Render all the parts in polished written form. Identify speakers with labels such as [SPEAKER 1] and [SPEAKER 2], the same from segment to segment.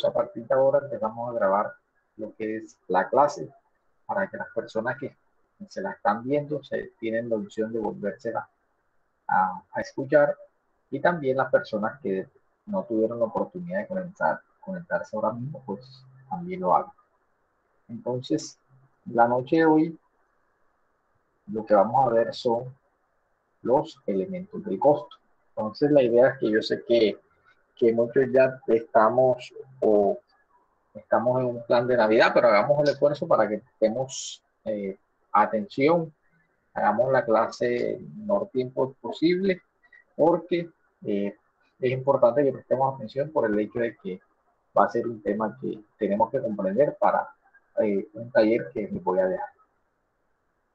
[SPEAKER 1] a partir de ahora empezamos a grabar lo que es la clase para que las personas que se la están viendo se tienen la opción de volvérsela a escuchar, y también las personas que no tuvieron la oportunidad de conectarse ahora mismo, pues también lo hagan. Entonces, la noche de hoy lo que vamos a ver son los elementos del costo. Entonces, la idea es que yo sé que muchos ya estamos en un plan de Navidad, pero hagamos el esfuerzo para que estemos atención, hagamos la clase no tiempo posible, porque es importante que prestemos atención por el hecho de que va a ser un tema que tenemos que comprender para un taller que les voy a dejar.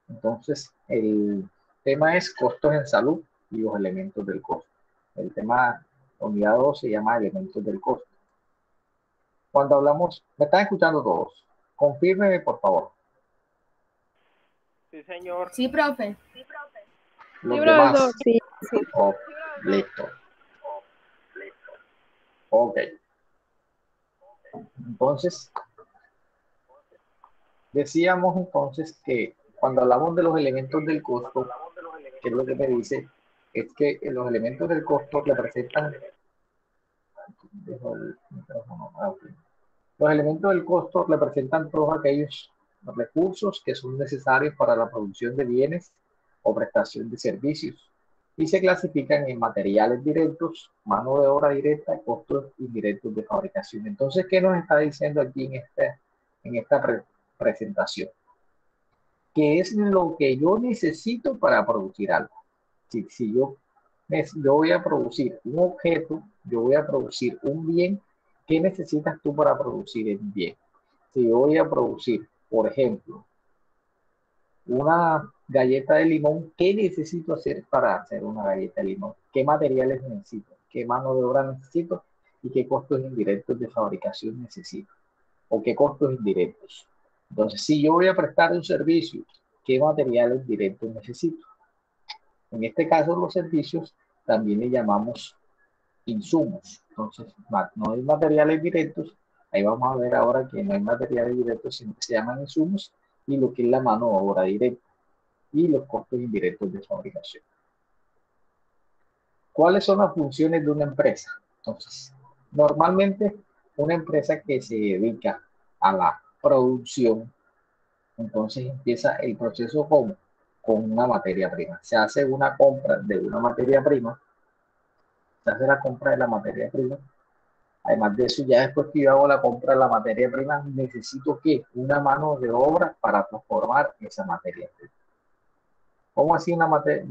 [SPEAKER 1] Entonces, el tema es costos en salud y los elementos del costo. El tema unidad 2 se llama elementos del costo. Cuando hablamos, ¿me están escuchando todos? Confírmeme, por favor.
[SPEAKER 2] Sí, señor.
[SPEAKER 3] Sí, profe.
[SPEAKER 1] Los demás.
[SPEAKER 4] Sí.
[SPEAKER 1] Oh, listo. Ok. Entonces, decíamos entonces que cuando hablamos de los elementos del costo, que es lo que me dice, es que los elementos del costo representan, los elementos del costo representan todos aquellos recursos que son necesarios para la producción de bienes o prestación de servicios, y se clasifican en materiales directos, mano de obra directa y costos indirectos de fabricación. Entonces, ¿qué nos está diciendo aquí en esta presentación? ¿Qué es lo que yo necesito para producir algo? Si yo voy a producir un objeto, yo voy a producir un bien, ¿qué necesitas tú para producir el bien? Si yo voy a producir, por ejemplo, una galleta de limón, ¿qué necesito hacer para hacer una galleta de limón? ¿Qué materiales necesito? ¿Qué mano de obra necesito? ¿Y qué costos indirectos de fabricación necesito? ¿O qué costos indirectos? Entonces, si yo voy a prestar un servicio, ¿qué materiales directos necesito? En este caso, los servicios también le llamamos insumos. Entonces, no hay materiales directos. Ahí vamos a ver ahora que no hay materiales directos, sino que se llaman insumos, y lo que es la mano de obra directa y los costos indirectos de fabricación. ¿Cuáles son las funciones de una empresa? Entonces, normalmente una empresa que se dedica a la producción, entonces empieza el proceso con una materia prima. Se hace una compra de una materia prima, se hace la compra de la materia prima. Además de eso, ya después que yo hago la compra de la materia prima, necesito que una mano de obra para transformar esa materia prima. ¿Cómo así una mano de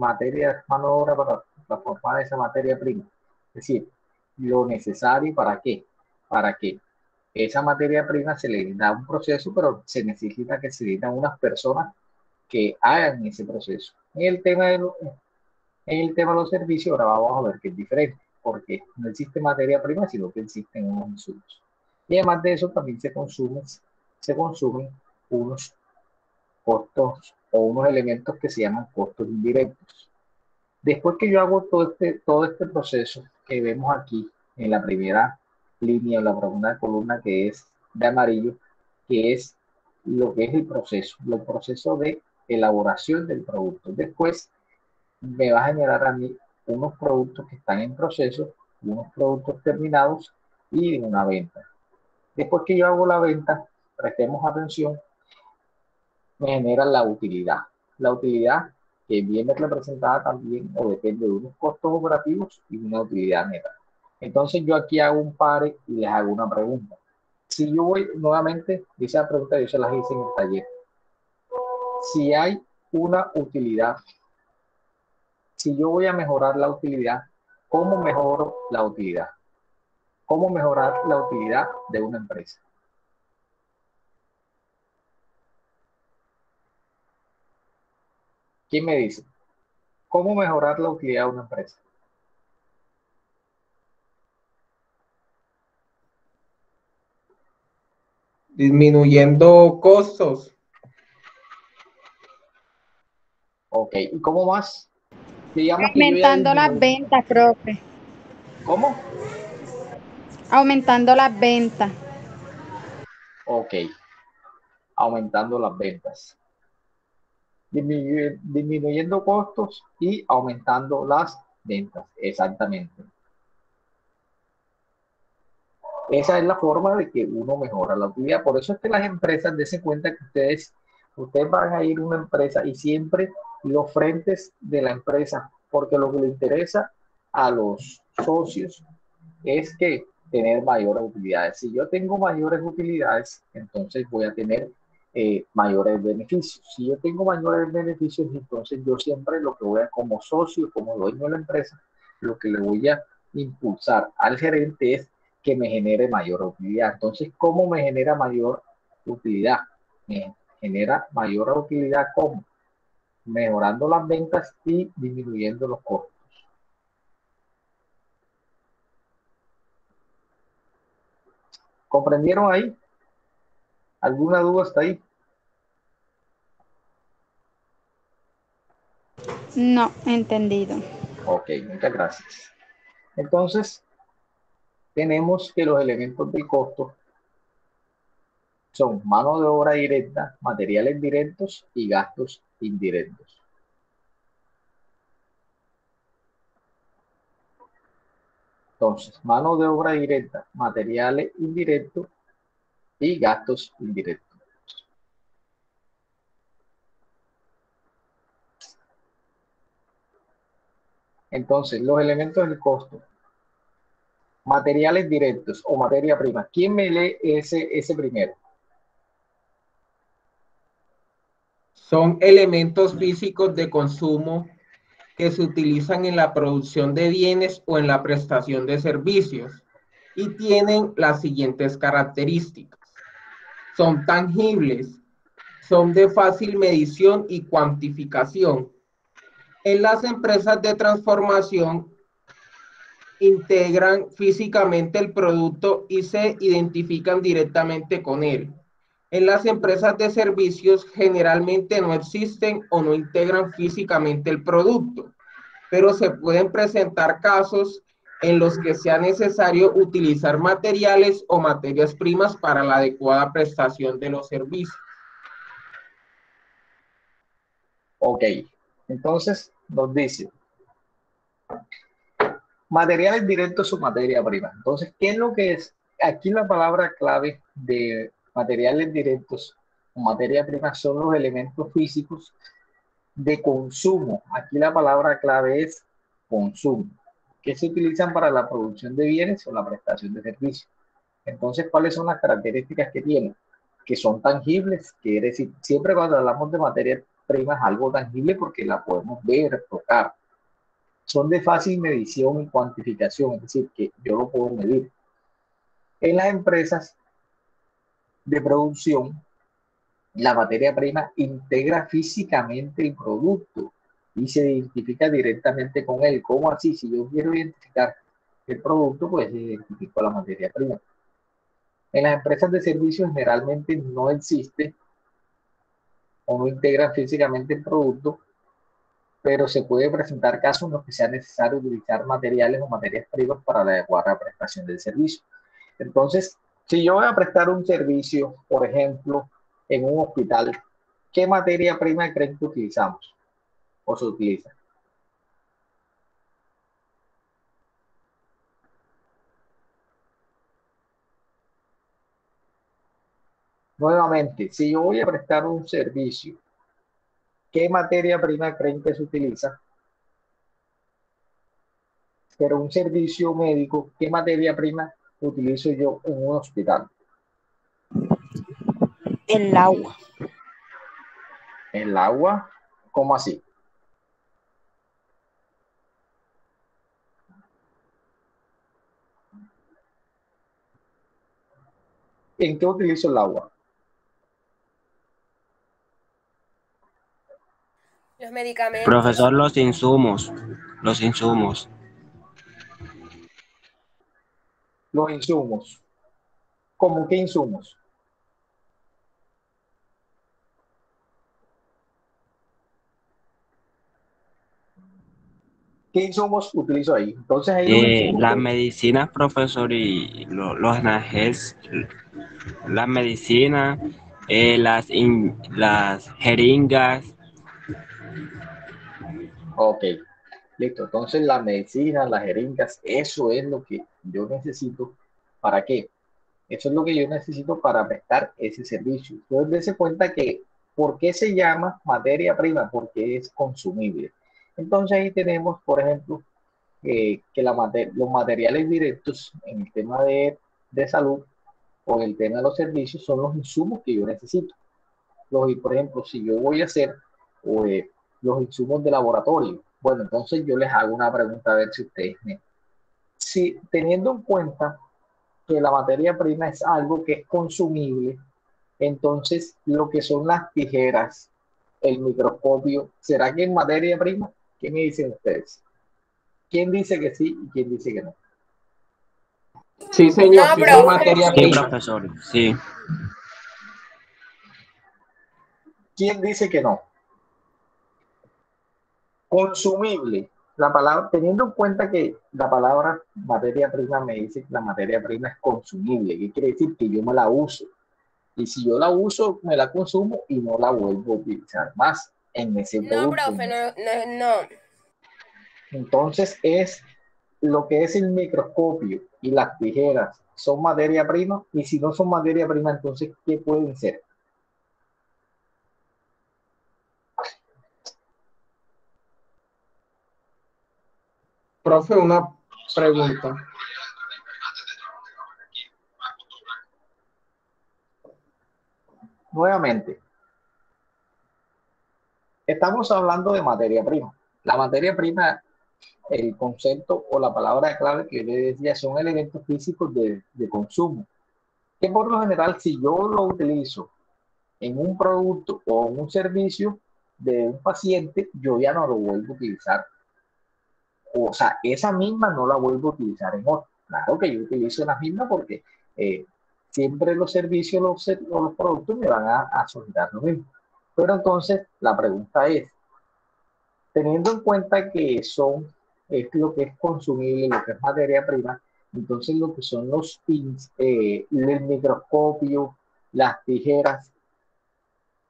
[SPEAKER 1] obra para transformar esa materia prima? Es decir, lo necesario para qué? Para que esa materia prima se le da un proceso, pero se necesita que se le den unas personas que hagan ese proceso. En el tema de los servicios, ahora vamos a ver que es diferente, porque no existe materia prima, sino que existen unos insumos. Y además de eso, también se consumen unos costos o unos elementos que se llaman costos indirectos. Después que yo hago todo este proceso que vemos aquí en la primera línea o la segunda columna, que es de amarillo, que es lo que es el proceso de elaboración del producto. Después me va a generar a mí unos productos que están en proceso, unos productos terminados y una venta. Después que yo hago la venta, prestemos atención, me genera la utilidad. La utilidad que viene representada también o depende de unos costos operativos y una utilidad neta. Entonces yo aquí hago un pare y les hago una pregunta. Si yo voy nuevamente, esa pregunta yo se las hice en el taller. Si hay una utilidad, si yo voy a mejorar la utilidad, ¿cómo mejoro la utilidad? ¿Cómo mejorar la utilidad de una empresa? ¿Quién me dice? ¿Cómo mejorar la utilidad de una empresa?
[SPEAKER 5] Disminuyendo costos.
[SPEAKER 1] Ok, ¿y cómo más? Digamos que yo ya
[SPEAKER 4] Aumentando las ventas, profe.
[SPEAKER 1] ¿Cómo?
[SPEAKER 2] Aumentando las ventas.
[SPEAKER 1] Ok, aumentando las ventas. Disminuyendo costos y aumentando las ventas. Exactamente. Esa es la forma de que uno mejora la utilidad. Por eso es que las empresas dense cuenta que ustedes van a ir a una empresa y siempre los frentes de la empresa, porque lo que le interesa a los socios es que tener mayores utilidades. Si yo tengo mayores utilidades, entonces voy a tener mayores beneficios. Si yo tengo mayores beneficios, entonces yo siempre lo que voy a, como socio, como dueño de la empresa, lo que le voy a impulsar al gerente es que me genere mayor utilidad. Entonces, ¿cómo me genera mayor utilidad? Me genera mayor utilidad ¿cómo? Mejorando las ventas y disminuyendo los costos. ¿Comprendieron ahí? ¿Alguna duda hasta ahí?
[SPEAKER 2] No, entendido.
[SPEAKER 1] Ok, muchas gracias. Entonces, tenemos que los elementos del costo son mano de obra directa, materiales directos y gastos indirectos. Entonces, mano de obra directa, materiales indirectos y gastos indirectos. Entonces, los elementos del costo, materiales directos o materia prima. ¿Quién me lee ese primero?
[SPEAKER 5] Son elementos físicos de consumo que se utilizan en la producción de bienes o en la prestación de servicios y tienen las siguientes características. Son tangibles, son de fácil medición y cuantificación. En las empresas de transformación integran físicamente el producto y se identifican directamente con él. En las empresas de servicios generalmente no existen o no integran físicamente el producto, pero se pueden presentar casos en los que sea necesario utilizar materiales o materias primas para la adecuada prestación de los servicios.
[SPEAKER 1] Ok, entonces nos dice materiales directos o materia prima. Entonces, ¿qué es lo que es? Aquí la palabra clave de materiales directos o materia prima son los elementos físicos de consumo. Aquí la palabra clave es consumo, que se utilizan para la producción de bienes o la prestación de servicios. Entonces, ¿cuáles son las características que tienen? Que son tangibles, que es decir, siempre cuando hablamos de materias primas, algo tangible porque la podemos ver, tocar. Son de fácil medición y cuantificación, es decir, que yo lo puedo medir. En las empresas de producción, la materia prima integra físicamente el producto y se identifica directamente con él. ¿Cómo así? Si yo quiero identificar el producto, pues identifico la materia prima. En las empresas de servicios generalmente no existe o no integran físicamente el producto, pero se puede presentar casos en los que sea necesario utilizar materiales o materias primas para la adecuada prestación del servicio. Entonces, si yo voy a prestar un servicio, por ejemplo, en un hospital, ¿qué materia prima creen que utilizamos o se utiliza? Nuevamente, si yo voy a prestar un servicio, ¿qué materia prima creen que se utiliza? Pero un servicio médico, ¿qué materia prima utilizo yo en un hospital?
[SPEAKER 3] El agua.
[SPEAKER 1] El agua, ¿cómo así? ¿En qué utilizo el agua?
[SPEAKER 3] Los medicamentos.
[SPEAKER 4] Profesor, los insumos.
[SPEAKER 1] Los insumos. ¿Cómo qué insumos? ¿Qué insumos utilizo ahí? Entonces ahí los insumos
[SPEAKER 4] Las medicinas, profesor, y los analgésicos, la medicina, las jeringas.
[SPEAKER 1] ok, listo. Entonces la medicina, las jeringas, eso es lo que yo necesito. ¿Para qué? Eso es lo que yo necesito para prestar ese servicio. Entonces, dése cuenta que, ¿por qué se llama materia prima? Porque es consumible. Entonces, ahí tenemos, por ejemplo, que los materiales directos en el tema de salud o en el tema de los servicios son los insumos que yo necesito. Por ejemplo, si yo voy a hacer los insumos de laboratorio, bueno, entonces yo les hago una pregunta a ver si ustedes si teniendo en cuenta que la materia prima es algo que es consumible, entonces lo que son las tijeras, el microscopio, ¿será que es materia prima? ¿Qué me dicen ustedes? ¿Quién dice que sí y quién dice que no?
[SPEAKER 5] Sí, señor,
[SPEAKER 3] No,
[SPEAKER 5] sí son
[SPEAKER 3] profe.
[SPEAKER 5] materia
[SPEAKER 4] Sí,
[SPEAKER 5] prima.
[SPEAKER 4] profesor, sí.
[SPEAKER 1] ¿Quién dice que no? Consumible. La palabra, teniendo en cuenta que la palabra materia prima me dice que la materia prima es consumible, ¿qué quiere decir? Que yo me la uso. Y si yo la uso, me la consumo y no la vuelvo a utilizar más en ese
[SPEAKER 3] No,
[SPEAKER 1] producto.
[SPEAKER 3] profe, no.
[SPEAKER 1] Entonces es lo que es el microscopio y las tijeras son materia prima, y si no son materia prima, entonces ¿qué pueden ser?
[SPEAKER 5] Profe, una pregunta.
[SPEAKER 1] Nuevamente, estamos hablando de materia prima. La materia prima, el concepto o la palabra clave que yo le decía, son elementos físicos de consumo, que por lo general, si yo lo utilizo en un producto o en un servicio de un paciente, yo ya no lo vuelvo a utilizar. O sea, esa misma no la vuelvo a utilizar en otro. Claro que yo utilizo la misma porque siempre los servicios o los productos me van a solicitar lo mismo. Pero entonces la pregunta es, teniendo en cuenta que es lo que es consumible, lo que es materia prima, entonces lo que son el microscopio, las tijeras,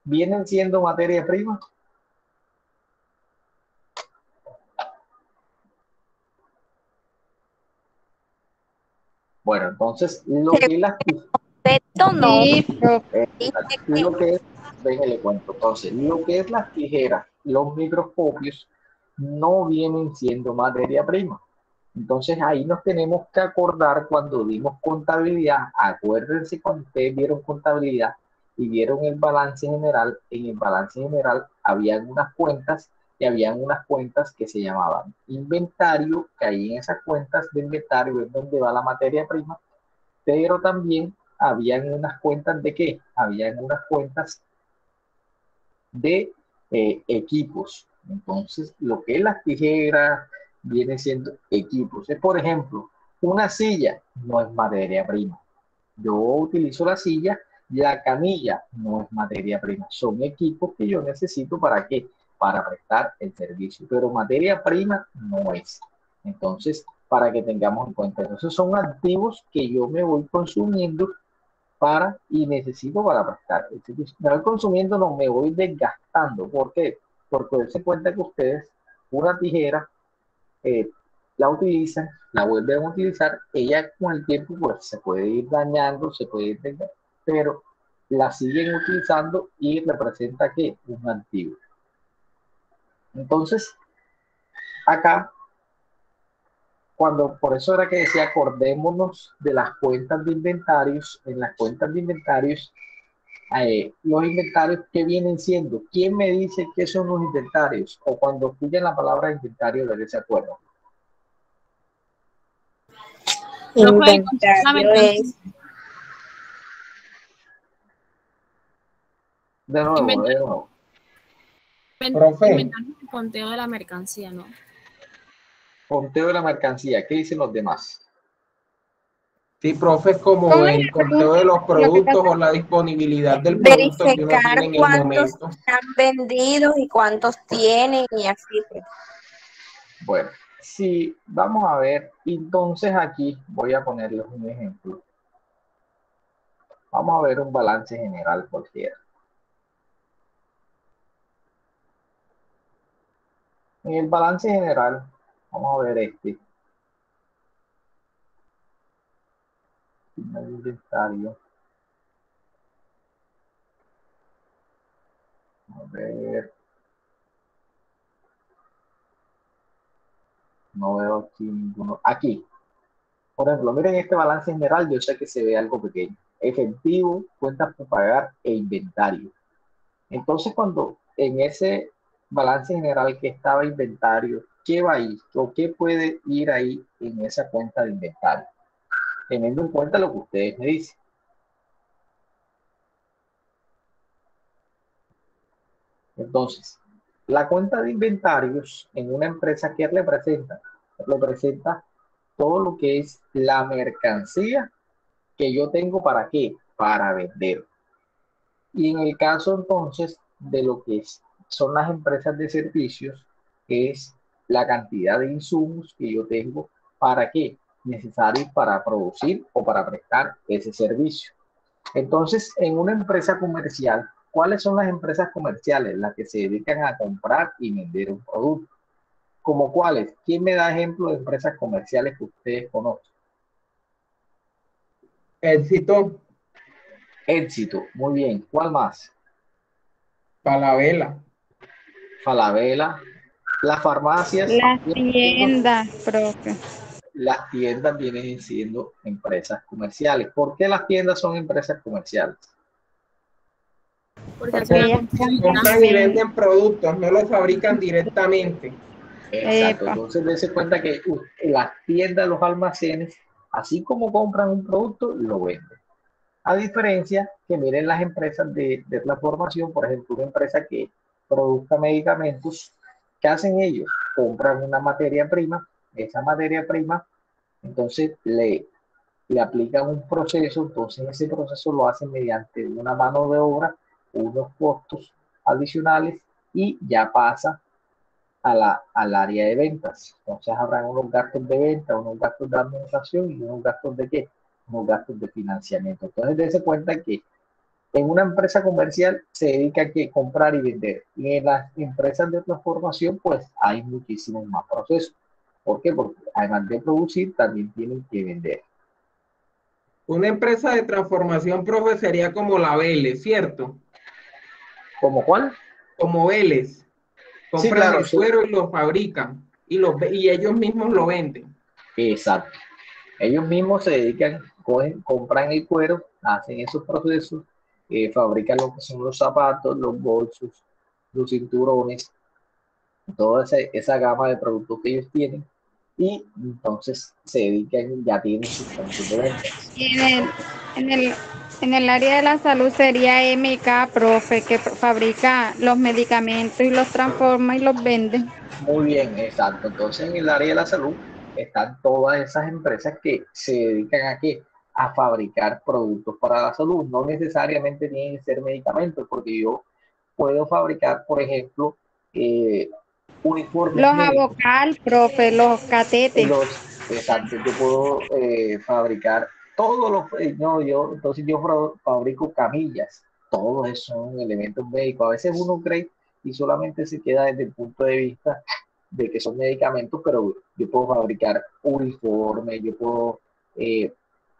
[SPEAKER 1] ¿vienen siendo materia prima? Bueno, entonces lo que es las tijeras,
[SPEAKER 3] No.
[SPEAKER 2] Sí, profe.
[SPEAKER 1] lo que es, déjale cuento, entonces, lo que es las tijeras, los microscopios, no vienen siendo materia prima. Entonces ahí nos tenemos que acordar cuando dimos contabilidad. Acuérdense cuando ustedes vieron contabilidad y vieron el balance general. En el balance general habían unas cuentas y habían unas cuentas que se llamaban inventario, que ahí en esas cuentas de inventario es donde va la materia prima, pero también habían unas cuentas de ¿qué? Habían unas cuentas de equipos. Entonces, lo que es las tijeras viene siendo equipos. Es, por ejemplo, una silla no es materia prima. Yo utilizo la silla, la camilla no es materia prima. Son equipos que yo necesito para ¿qué? Para prestar el servicio. Pero materia prima no es. Entonces, para que tengamos en cuenta, entonces son activos que yo me voy consumiendo y necesito para prestar. Me voy consumiendo, no me voy desgastando. ¿Por qué? Porque se cuenta que ustedes una tijera la utilizan, la vuelven a utilizar, ella con el tiempo pues se puede ir dañando, se puede ir dañando, pero la siguen utilizando y representa que un activo. Entonces, acá por eso era que decía, acordémonos de las cuentas de inventarios. En las cuentas de inventarios, los inventarios que vienen siendo, ¿quién me dice qué son los inventarios? O cuando escuchen la palabra inventario, ¿de qué se acuerdan?
[SPEAKER 3] Inventario es.
[SPEAKER 1] De nuevo.
[SPEAKER 5] Profe.
[SPEAKER 6] Inventario es el conteo de la mercancía, ¿no?
[SPEAKER 1] Conteo de la mercancía, ¿qué dicen los demás?
[SPEAKER 5] Sí, profe, es como
[SPEAKER 2] ¿Cómo
[SPEAKER 5] el
[SPEAKER 2] es?
[SPEAKER 5] conteo de los productos o la disponibilidad del producto que uno
[SPEAKER 3] Verificar
[SPEAKER 5] tiene en el
[SPEAKER 3] cuántos
[SPEAKER 5] momento.
[SPEAKER 3] han vendido y cuántos tienen y así. Pues.
[SPEAKER 1] Bueno, Sí, vamos a ver. Entonces aquí voy a ponerles un ejemplo. Vamos a ver un balance general cualquiera. En el balance general, vamos a ver este. El inventario. A ver. No veo aquí ninguno. Aquí. Por ejemplo, miren este balance general. Yo sé que se ve algo pequeño. Efectivo, cuentas por pagar e inventario. Entonces, cuando en ese balance general que estaba inventario, ¿qué va ahí? ¿O qué puede ir ahí en esa cuenta de inventario? Teniendo en cuenta lo que ustedes me dicen. Entonces, la cuenta de inventarios en una empresa, ¿qué representa? Representa todo lo que es la mercancía que yo tengo, ¿para qué? Para vender. Y en el caso entonces de lo que son las empresas de servicios, es la cantidad de insumos que yo tengo, ¿para qué? Necesarios para producir o para prestar ese servicio. Entonces, en una empresa comercial, ¿cuáles son las empresas comerciales? Las que se dedican a comprar y vender un producto. ¿Como cuáles? ¿Quién me da ejemplo de empresas comerciales que ustedes conocen?
[SPEAKER 5] Éxito,
[SPEAKER 1] Éxito, muy bien. ¿Cuál más?
[SPEAKER 5] Falabella.
[SPEAKER 1] Falabella. Las farmacias,
[SPEAKER 2] Las tiendas, profe.
[SPEAKER 1] las tiendas vienen siendo empresas comerciales. ¿Por qué las tiendas son empresas comerciales?
[SPEAKER 6] Porque
[SPEAKER 2] Porque
[SPEAKER 6] hacen la
[SPEAKER 2] ellas
[SPEAKER 5] Compran y
[SPEAKER 6] contabilidad.
[SPEAKER 5] venden productos, no los fabrican directamente.
[SPEAKER 1] Exacto.
[SPEAKER 2] Epa.
[SPEAKER 1] Entonces, dése cuenta que las tiendas, los almacenes, así como compran un producto, lo venden. A diferencia que miren las empresas de transformación, por ejemplo, una empresa que produzca medicamentos, ¿qué hacen ellos? Compran una materia prima, esa materia prima, entonces le aplican un proceso, entonces ese proceso lo hacen mediante una mano de obra, unos costos adicionales y ya pasa al área de ventas. Entonces habrán unos gastos de venta, unos gastos de administración y unos gastos de qué? Unos gastos de financiamiento. Entonces dése cuenta que en una empresa comercial se dedica a que comprar y vender. Y en las empresas de transformación, pues hay muchísimos más procesos. ¿Por qué? Porque además de producir, también tienen que vender.
[SPEAKER 5] Una empresa de transformación, profe, sería como la Vélez, ¿cierto?
[SPEAKER 1] ¿Cómo cuál?
[SPEAKER 5] Como Vélez.
[SPEAKER 1] Sí,
[SPEAKER 5] Compran
[SPEAKER 1] claro,
[SPEAKER 5] el
[SPEAKER 1] sí.
[SPEAKER 5] cuero y lo fabrican. Y ellos mismos lo venden.
[SPEAKER 1] Exacto. Ellos mismos se dedican, compran el cuero, hacen esos procesos, fabrican lo que son los zapatos, los bolsos, los cinturones, toda esa gama de productos que ellos tienen y entonces se dedican, ya tienen sus puntos de ventas.
[SPEAKER 2] Y en el, en el área de la salud sería MK, profe, que fabrica los medicamentos y los transforma y los vende.
[SPEAKER 1] Muy bien, exacto. Entonces en el área de la salud están todas esas empresas que se dedican a qué? A fabricar productos para la salud. No necesariamente tienen que ser medicamentos, porque yo puedo fabricar, por ejemplo, uniformes
[SPEAKER 2] Los
[SPEAKER 1] médicos.
[SPEAKER 2] abocal, profe, los catetes.
[SPEAKER 1] Exacto, yo puedo fabricar todos los, no, entonces yo fabrico camillas, todos esos son elementos médicos. A veces uno cree y solamente se queda desde el punto de vista de que son medicamentos, pero yo puedo fabricar uniformes, yo puedo eh,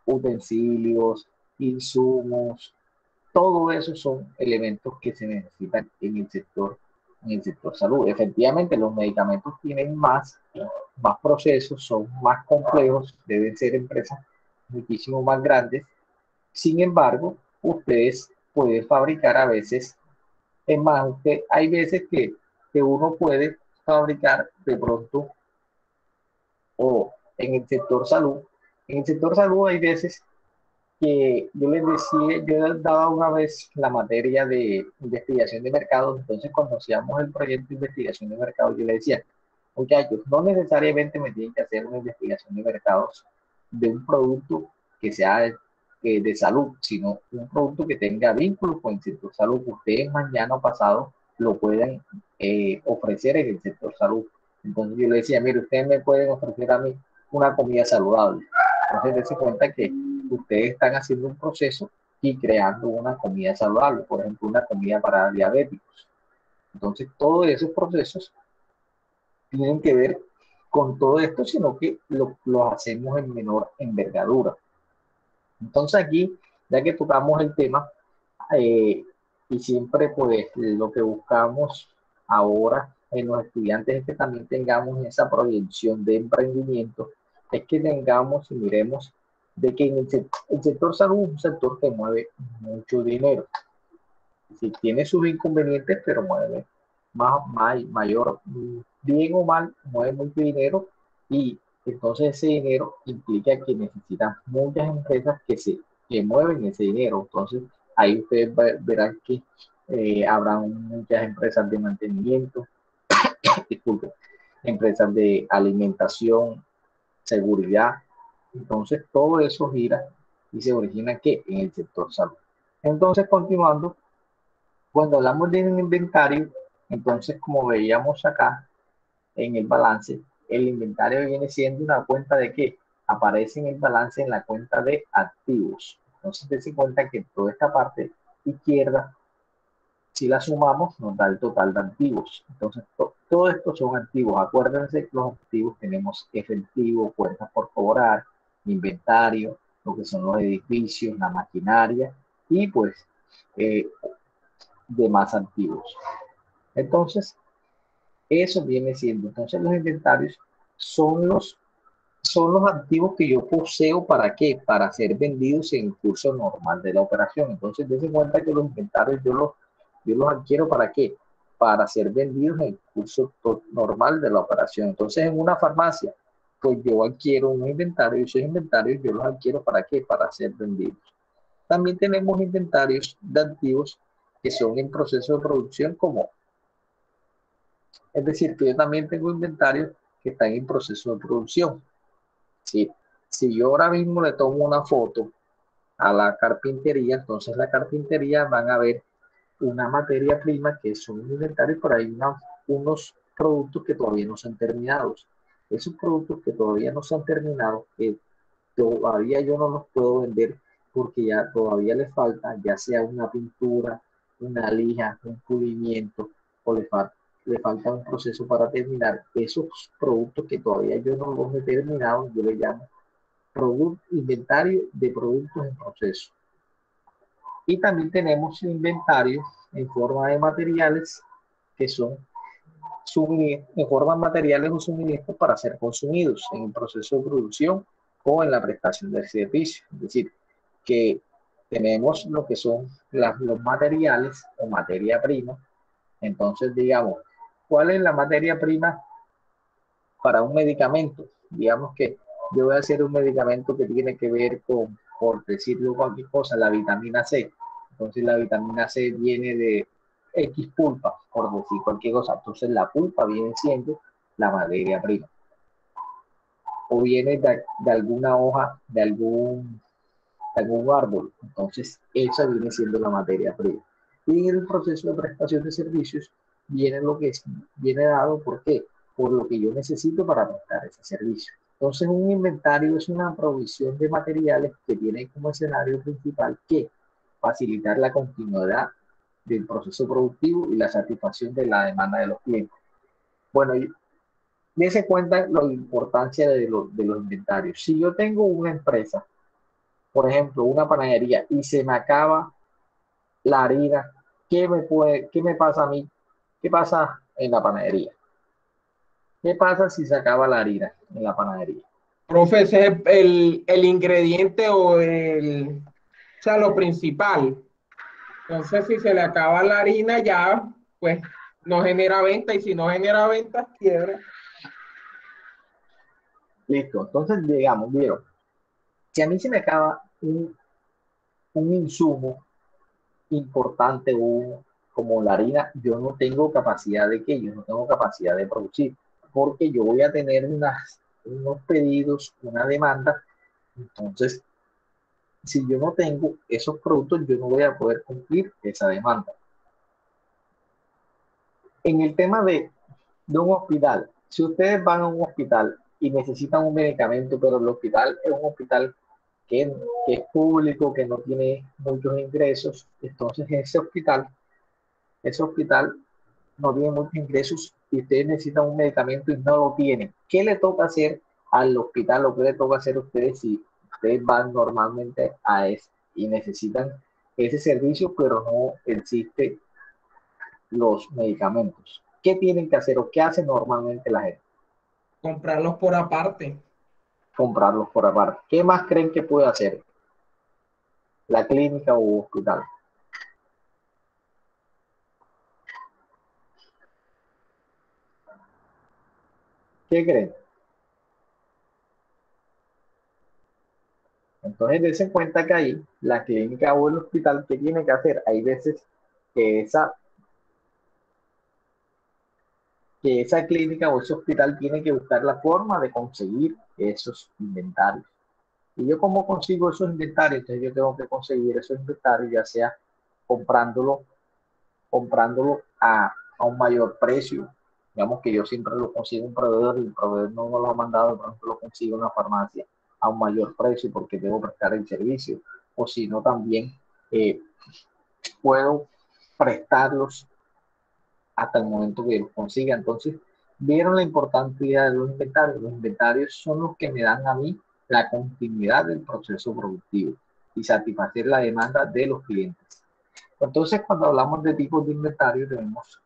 [SPEAKER 1] utensilios, insumos, todo eso son elementos que se necesitan en el sector salud. Efectivamente, los medicamentos tienen más procesos, son más complejos, deben ser empresas muchísimo más grandes. Sin embargo, ustedes pueden fabricar a veces, es más, hay veces que uno puede fabricar de pronto o en el sector salud. En el sector salud hay veces que yo les decía, yo daba una vez la materia de investigación de mercados, entonces cuando hacíamos el proyecto de investigación de mercados, yo les decía, muchachos, no necesariamente me tienen que hacer una investigación de mercados de un producto que sea de salud, sino un producto que tenga vínculos con el sector salud, que ustedes mañana o pasado lo puedan ofrecer en el sector salud. Entonces yo le decía, mire, ustedes me pueden ofrecer a mí una comida saludable. Entonces dense cuenta que ustedes están haciendo un proceso y creando una comida saludable, por ejemplo, una comida para diabéticos. Entonces todos esos procesos tienen que ver con todo esto, sino que lo hacemos en menor envergadura. Entonces aquí, ya que tocamos el tema, y siempre pues lo que buscamos ahora en los estudiantes es que también tengamos esa proyección de emprendimiento, es que tengamos y miremos de que en el sector salud es un sector que mueve mucho dinero. Sí, tiene sus inconvenientes, pero mueve mayor, bien o mal, mueve mucho dinero y entonces ese dinero implica que necesitan muchas empresas que mueven ese dinero. Entonces ahí ustedes verán que habrá muchas empresas de mantenimiento, disculpen, empresas de alimentación, seguridad. Entonces todo eso gira y se origina que en el sector salud. Entonces, continuando, cuando hablamos de un inventario, entonces como veíamos acá en el balance, el inventario viene siendo una cuenta de que aparece en el balance en la cuenta de activos. Entonces dense cuenta que toda esta parte izquierda, si la sumamos, nos da el total de activos. Entonces todo esto son activos. Acuérdense que los activos tenemos efectivo, cuentas por cobrar, inventario, lo que son los edificios, la maquinaria y pues demás activos. Entonces, eso viene siendo. Entonces, los inventarios son los activos que yo poseo. ¿Para qué? Para ser vendidos en el curso normal de la operación. Entonces, dense cuenta que los inventarios yo los adquiero. ¿Para qué? Para ser vendidos en el curso normal de la operación. Entonces, en una farmacia, pues yo adquiero un inventario y esos inventarios yo los adquiero. ¿Para qué? Para ser vendidos. También tenemos inventarios de activos que son en proceso de producción es decir, que yo también tengo inventarios que están en proceso de producción. ¿Sí? Si yo ahora mismo le tomo una foto a la carpintería, entonces la carpintería van a ver una materia prima que son inventarios, pero hay unos productos que todavía no son terminados. Esos productos que todavía no son terminados, que todavía yo no los puedo vender porque ya todavía le falta, ya sea una pintura, una lija, un pulimiento, o le falta un proceso para terminar. Esos productos que todavía yo no los he terminado, yo le llamo inventario de productos en proceso. Y también tenemos inventario en forma de materiales que son en forma de materiales o suministros para ser consumidos en el proceso de producción o en la prestación del servicio. Es decir, que tenemos lo que son los materiales o materia prima. Entonces, digamos, ¿cuál es la materia prima para un medicamento? Digamos que yo voy a hacer un medicamento que tiene que ver con, por decirlo cualquier cosa, la vitamina C. Entonces, la vitamina C viene de X pulpa, por decir cualquier cosa. Entonces, la pulpa viene siendo la materia prima. O viene de alguna hoja, de algún árbol. Entonces, esa viene siendo la materia prima. Y en el proceso de prestación de servicios viene lo que viene dado, ¿por qué? Por lo que yo necesito para prestar ese servicio. Entonces, un inventario es una provisión de materiales que tiene como escenario principal que facilitar la continuidad del proceso productivo y la satisfacción de la demanda de los clientes. Bueno, y dése cuenta la importancia de los inventarios. Si yo tengo una empresa, por ejemplo, una panadería, y se me acaba la harina, ¿qué me pasa a mí? ¿Qué pasa en la panadería? ¿Qué pasa si se acaba la harina en la panadería?
[SPEAKER 5] Profe, ese es el ingrediente o sea, lo principal. Entonces, si se le acaba la harina, ya, pues, no genera venta, y si no genera venta, quiebra.
[SPEAKER 1] Listo, entonces digamos, vieron, si a mí se me acaba un insumo importante como la harina, yo no tengo capacidad de que yo no tengo capacidad de producir, porque yo voy a tener unos pedidos, una demanda. Entonces, si yo no tengo esos productos, yo no voy a poder cumplir esa demanda. En el tema de un hospital, Si ustedes van a un hospital y necesitan un medicamento, pero el hospital es un hospital que es público, que no tiene muchos ingresos, entonces ese hospital no tiene muchos ingresos y ustedes necesitan un medicamento y no lo tienen. ¿Qué le toca hacer al hospital o qué le toca hacer a ustedes si ustedes van normalmente a ese y necesitan ese servicio, pero no existen los medicamentos? ¿Qué tienen que hacer o qué hace normalmente la gente?
[SPEAKER 5] Comprarlos por aparte.
[SPEAKER 1] Comprarlos por aparte. ¿Qué más creen que puede hacer la clínica o hospital? ¿Qué creen? Entonces, dense cuenta que ahí la clínica o el hospital, ¿qué tiene que hacer? Hay veces que esa clínica o ese hospital tiene que buscar la forma de conseguir esos inventarios. ¿Y yo cómo consigo esos inventarios? Entonces yo tengo que conseguir esos inventarios, ya sea comprándolo a un mayor precio. Digamos que yo siempre lo consigo un proveedor y el proveedor no me lo ha mandado, de pronto lo consigo en una farmacia a un mayor precio porque debo prestar el servicio. O si no, también puedo prestarlos hasta el momento que los consiga. Entonces, vieron la importancia de los inventarios. Los inventarios son los que me dan a mí la continuidad del proceso productivo y satisfacer la demanda de los clientes. Entonces, cuando hablamos de tipos de inventario, tenemos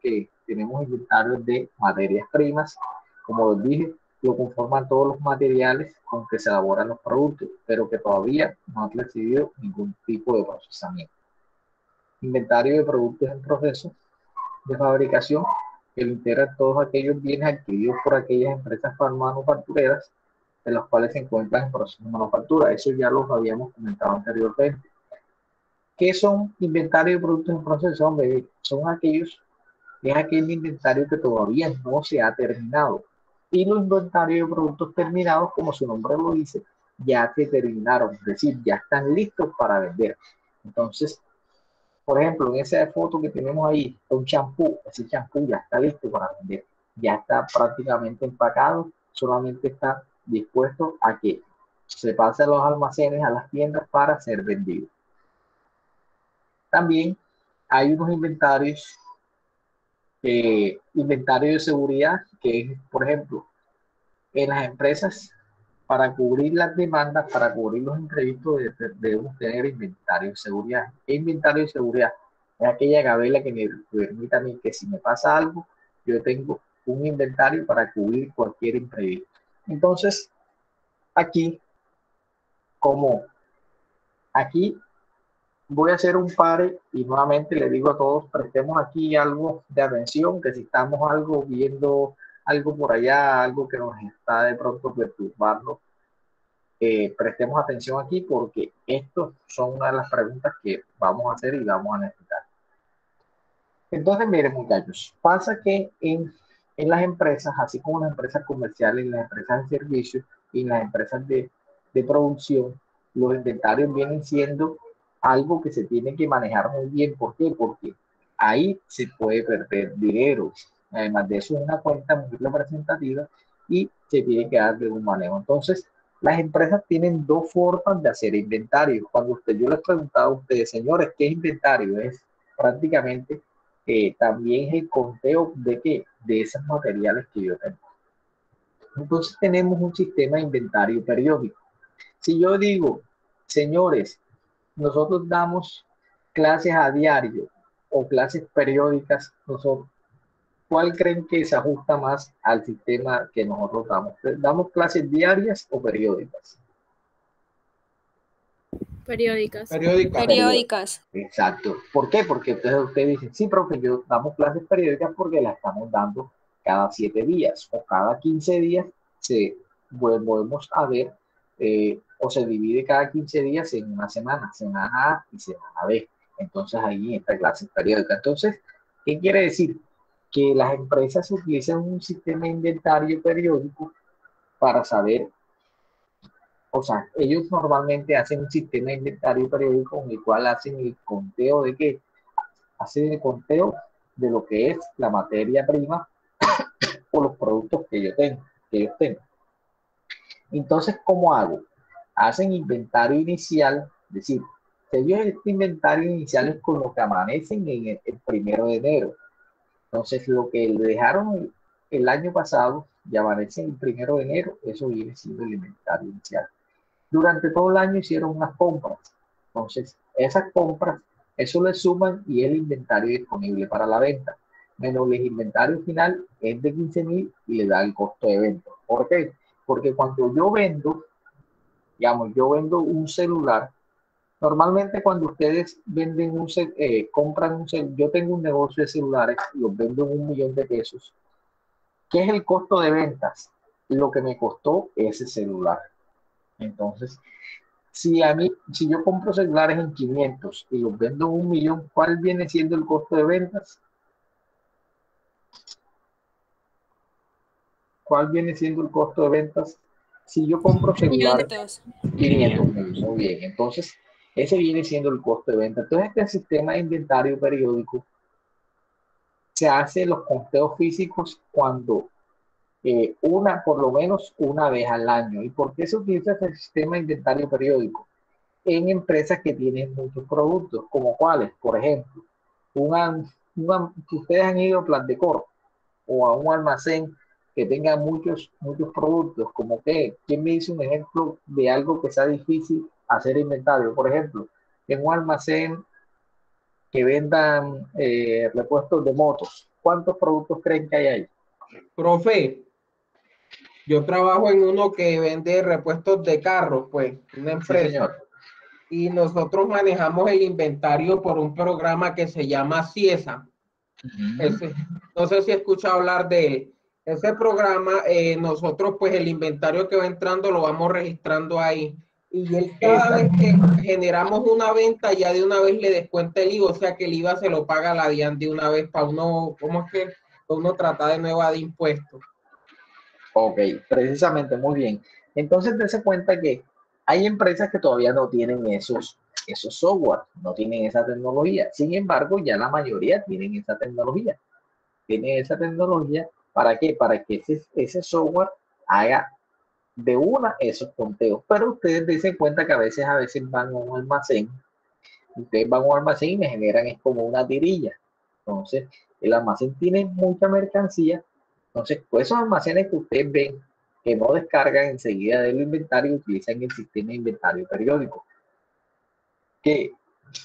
[SPEAKER 1] inventarios de materias primas, como les dije, lo conforman todos los materiales con que se elaboran los productos, pero que todavía no han recibido ningún tipo de procesamiento. Inventario de productos en proceso de fabricación, que lo integran todos aquellos bienes adquiridos por aquellas empresas manufactureras de los cuales se encuentran en proceso de manufactura. Eso ya los habíamos comentado anteriormente. ¿Qué son inventarios de productos en proceso? Hombre, es aquel inventario que todavía no se ha terminado. Y los inventarios de productos terminados, como su nombre lo dice, ya se terminaron, es decir, ya están listos para vender. Entonces, por ejemplo, en esa foto que tenemos ahí, un champú, ese champú ya está listo para vender, ya está prácticamente empacado, solamente está dispuesto a que se pase a los almacenes, a las tiendas para ser vendido. También hay unos inventarios de seguridad, que es, por ejemplo, en las empresas, para cubrir las demandas, para cubrir los imprevistos, debemos tener inventario de seguridad. ¿Qué inventario de seguridad? Es aquella gabela que me permite a mí que si me pasa algo, yo tengo un inventario para cubrir cualquier imprevisto. Entonces, aquí, aquí voy a hacer un pare y nuevamente le digo a todos, prestemos aquí algo de atención, que si estamos viendo algo por allá, algo que nos está de pronto perturbando, prestemos atención aquí porque estas son una de las preguntas que vamos a hacer y vamos a necesitar. Entonces, miren muchachos, pasa que en las empresas, así como en las empresas comerciales, en las empresas de servicios y en las empresas de producción, los inventarios vienen siendo algo que se tiene que manejar muy bien. ¿Por qué? Porque ahí se puede perder dinero. Además de eso, es una cuenta muy representativa y se tiene que darle un manejo. Entonces, las empresas tienen dos formas de hacer inventario. Cuando yo les preguntaba a ustedes, señores, ¿qué es inventario? Es prácticamente también es el conteo de esos materiales que yo tengo. Entonces, tenemos un sistema de inventario periódico. Si yo digo, señores, nosotros damos clases a diario o clases periódicas, ¿cuál creen que se ajusta más al sistema que nosotros damos? ¿Damos clases diarias o periódicas?
[SPEAKER 6] Periódicas.
[SPEAKER 3] Periódicas.
[SPEAKER 1] Exacto. ¿Por qué? Porque entonces usted dice, sí, profe, yo damos clases periódicas porque las estamos dando cada 7 días o cada 15 días volvemos a ver o se divide cada 15 días en una semana A y semana B. Entonces ahí está clase periódica. Entonces, ¿qué quiere decir? Que las empresas utilizan un sistema de inventario periódico para saber, o sea, ellos normalmente hacen un sistema de inventario periódico en el cual hacen el conteo hacen el conteo de lo que es la materia prima por los productos que yo tengo, que ellos tengan. Entonces, ¿cómo hago? Hacen inventario inicial, es decir, ellos este inventario inicial es con lo que amanecen en el 1 de enero. Entonces, lo que le dejaron el año pasado y amanece el 1 de enero, eso viene siendo el inventario inicial. Durante todo el año hicieron unas compras. Entonces, esas compras, eso le suman y es el inventario disponible para la venta. Menos el inventario final es de 15.000 y le da el costo de venta. ¿Por qué? Porque cuando yo vendo, digamos, yo vendo un celular, normalmente cuando ustedes venden compran un celular, yo tengo un negocio de celulares, los vendo en 1 millón de pesos. ¿Qué es el costo de ventas? Lo que me costó ese celular. Entonces, si yo compro celulares en 500 y los vendo en 1 millón, ¿cuál viene siendo el costo de ventas? ¿Cuál viene siendo el costo de ventas? Si yo compro celulares 500.000, muy bien. Entonces, ese viene siendo el costo de venta. Entonces, este sistema de inventario periódico se hace los conteos físicos cuando por lo menos una vez al año. ¿Y por qué se utiliza este sistema de inventario periódico? En empresas que tienen muchos productos, como cuáles, por ejemplo, que ustedes han ido a Plan de Cor o a un almacén que tenga muchos productos, como que, ¿quién me dice un ejemplo de algo que sea difícil hacer inventario? Por ejemplo, en un almacén que vendan repuestos de motos, ¿cuántos productos creen que hay ahí?
[SPEAKER 5] Profe, yo trabajo en uno que vende repuestos de carros, pues, una empresa.
[SPEAKER 1] Sí, señor.
[SPEAKER 5] Y nosotros manejamos el inventario por un programa que se llama CIESA. No sé si he escuchado hablar de él. Ese programa, nosotros pues el inventario que va entrando lo vamos registrando ahí. Y él cada vez que generamos una venta, ya de una vez le descuenta el IVA, o sea que el IVA se lo paga la DIAN de una vez para uno, ¿cómo es que uno trata de no evadir impuestos?
[SPEAKER 1] Ok, precisamente, muy bien. Entonces, dése cuenta que hay empresas que todavía no tienen esos software, no tienen esa tecnología. Sin embargo, ya la mayoría tienen esa tecnología. Tienen esa tecnología, ¿para qué? Para que ese software haga de una esos conteos. Pero ustedes dense cuenta que a veces van a un almacén, ustedes van a un almacén y me generan es como una tirilla. Entonces, el almacén tiene mucha mercancía. Entonces, pues esos almacenes que ustedes ven que no descargan enseguida del inventario, utilizan el sistema de inventario periódico, que,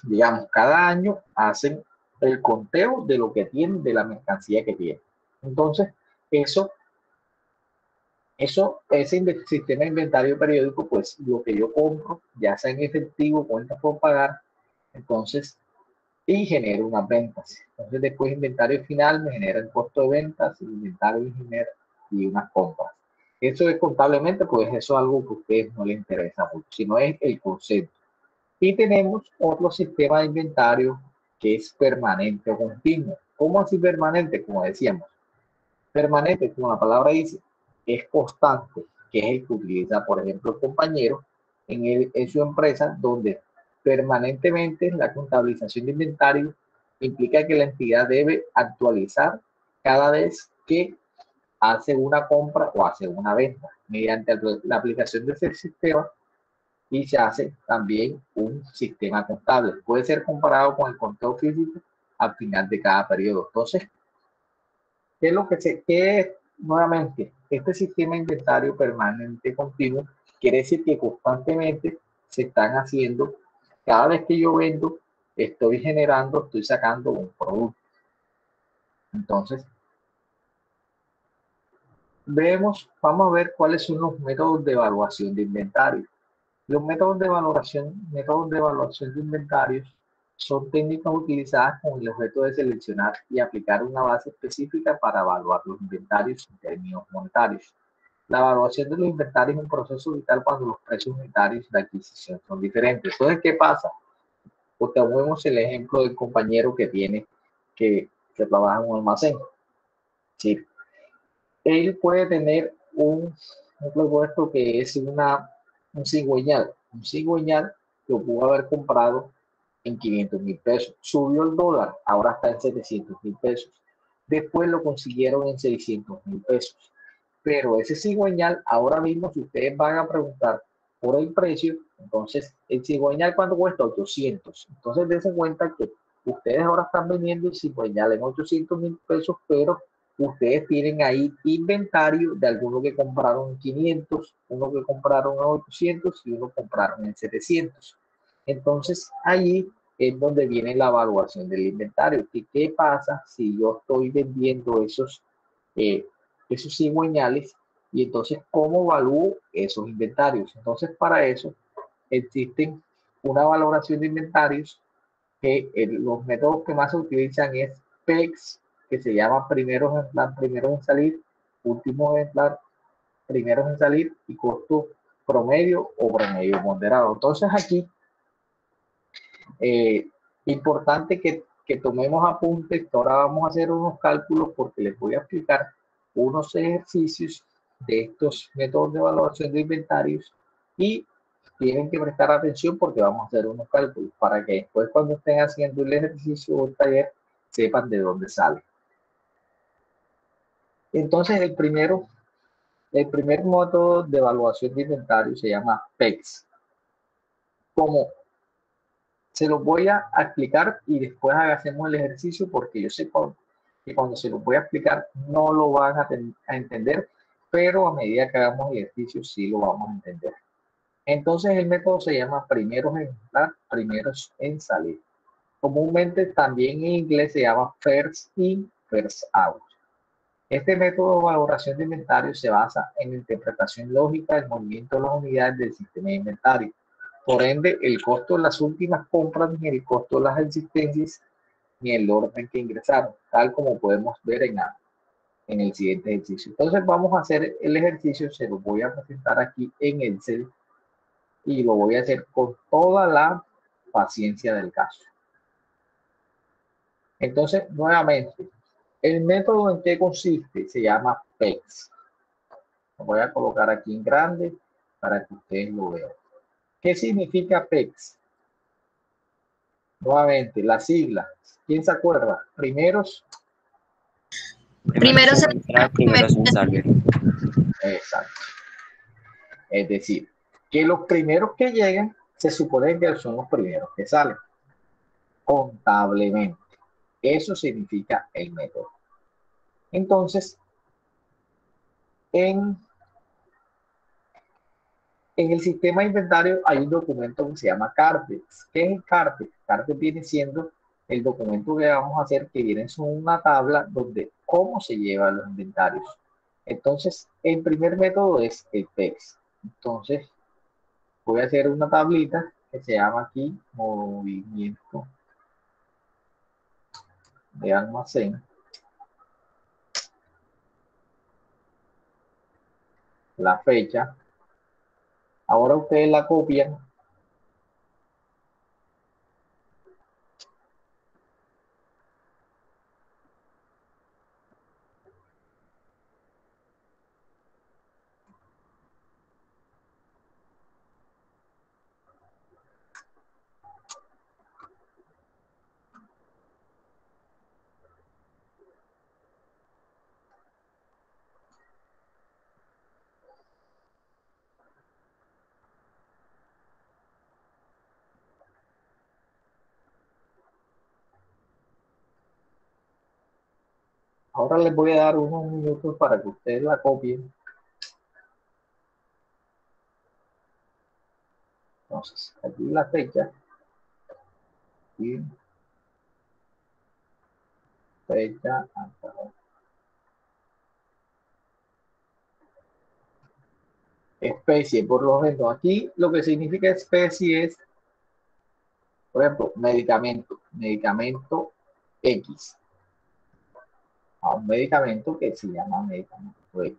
[SPEAKER 1] digamos, cada año hacen el conteo de lo que tienen, de la mercancía que tienen. Entonces, ese sistema de inventario periódico, pues lo que yo compro, ya sea en efectivo, cuenta por pagar, entonces, y genero unas ventas. Entonces, después inventario final me genera el costo de ventas, el inventario genera y unas compras. Eso es contablemente, pues eso es algo que a ustedes no les interesa mucho, sino es el concepto. Y tenemos otro sistema de inventario que es permanente o continuo. ¿Cómo así permanente? Como decíamos, permanente, como la palabra dice, es constante, que es el que utiliza, por ejemplo, el compañero en su empresa, donde permanentemente la contabilización de inventario implica que la entidad debe actualizar cada vez que hace una compra o hace una venta mediante la aplicación de ese sistema, y se hace también un sistema contable. Puede ser comparado con el conteo físico al final de cada periodo. Entonces, ¿qué es lo que es nuevamente? Este sistema de inventario permanente continuo quiere decir que constantemente se están haciendo, cada vez que yo vendo, estoy sacando un producto. Entonces, vamos a ver cuáles son los métodos de evaluación de inventario. Los métodos de evaluación de inventarios son técnicas utilizadas con el objeto de seleccionar y aplicar una base específica para evaluar los inventarios en términos monetarios. La evaluación de los inventarios es un proceso vital cuando los precios unitarios de adquisición son diferentes. Entonces, ¿qué pasa? Pues tomemos el ejemplo del compañero que trabaja en un almacén. Sí. Él puede tener un repuesto que es un cigüeñal. Un cigüeñal lo pudo haber comprado en 500.000 pesos. Subió el dólar, ahora está en 700.000 pesos. después lo consiguieron en 600.000 pesos. Pero ese cigüeñal, ahora mismo, si ustedes van a preguntar por el precio, entonces el cigüeñal, ¿cuánto cuesta? 800. Entonces dense cuenta que ustedes ahora están vendiendo el cigüeñal en 800.000 pesos, pero ustedes tienen ahí inventario de algunos que compraron en 500, uno que compraron en 800 y uno compraron en 700. Entonces allí es donde viene la evaluación del inventario. ¿Y qué pasa si yo estoy vendiendo esos cigüeñales? Y entonces, ¿cómo evalúo esos inventarios? Entonces, para eso existen una valoración de inventarios que los métodos que más se utilizan es PEX, que se llama primeros en salir, últimos ejemplar, primeros en salir y costo promedio o promedio moderado. Entonces, aquí, importante que tomemos apuntes, que ahora vamos a hacer unos cálculos porque les voy a explicar unos ejercicios de estos métodos de evaluación de inventarios y tienen que prestar atención porque vamos a hacer unos cálculos para que después cuando estén haciendo el ejercicio o el taller sepan de dónde sale. Entonces el primer método de evaluación de inventario se llama PEX. Como se los voy a explicar y después hacemos el ejercicio porque yo sé que cuando se los voy a explicar no lo van a entender, pero a medida que hagamos el ejercicio sí lo vamos a entender. Entonces el método se llama primeros en entrar, primeros en salir. Comúnmente también en inglés se llama first in, first out. Este método de valoración de inventario se basa en la interpretación lógica del movimiento de las unidades del sistema de inventario. Por ende, el costo de las últimas compras ni el costo de las existencias ni el orden que ingresaron, tal como podemos ver en el siguiente ejercicio. Entonces vamos a hacer el ejercicio, se lo voy a presentar aquí en Excel y lo voy a hacer con toda la paciencia del caso. Entonces, nuevamente, el método en qué consiste se llama PEX. Lo voy a colocar aquí en grande para que ustedes lo vean. ¿Qué significa PEX? Nuevamente, la sigla. ¿Quién se acuerda? Primeros.
[SPEAKER 3] Primero se
[SPEAKER 4] entrar, primero sin salir.
[SPEAKER 1] Exacto. Es decir, que los primeros que llegan se supone que son los primeros que salen. Contablemente. Eso significa el método. Entonces, en el sistema de inventario hay un documento que se llama CARTEX. ¿Qué es el CARTEX? CARTEX viene siendo el documento que vamos a hacer, que viene en una tabla donde cómo se llevan los inventarios. Entonces, el primer método es el PEX. Entonces, voy a hacer una tablita que se llama aquí movimiento de almacén. La fecha. Ahora ustedes la copian. Ahora les voy a dar unos minutos para que ustedes la copien. Entonces, aquí la fecha. Y fecha hasta ahora. Especie, por lo menos. Aquí lo que significa especie es, por ejemplo, medicamento X. A un medicamento que se llama medicamento X.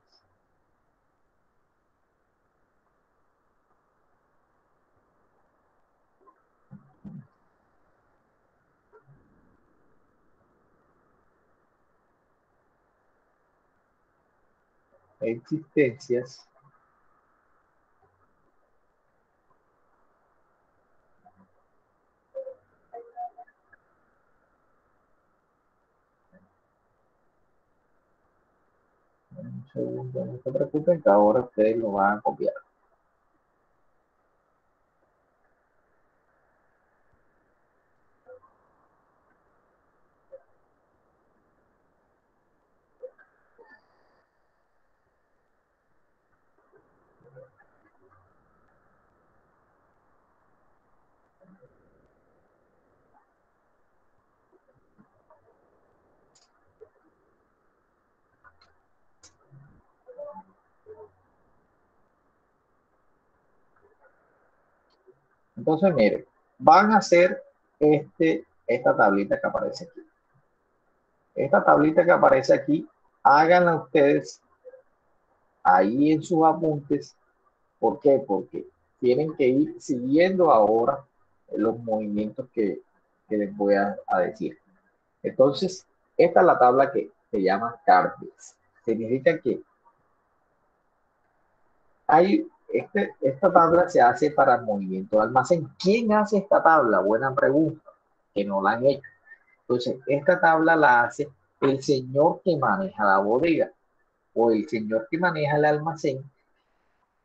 [SPEAKER 1] Existencias. segundo, no se preocupen que ahora ustedes lo van a copiar. Entonces, miren, van a hacer esta tablita que aparece aquí. Esta tablita que aparece aquí, háganla ustedes ahí en sus apuntes. ¿Por qué? Porque tienen que ir siguiendo ahora los movimientos que les voy a decir. Entonces, esta es la tabla que se llama Cartex. Significa que esta tabla se hace para el movimiento de almacén. ¿Quién hace esta tabla? Buena pregunta, que no la han hecho. Entonces, esta tabla la hace el señor que maneja la bodega o el señor que maneja el almacén.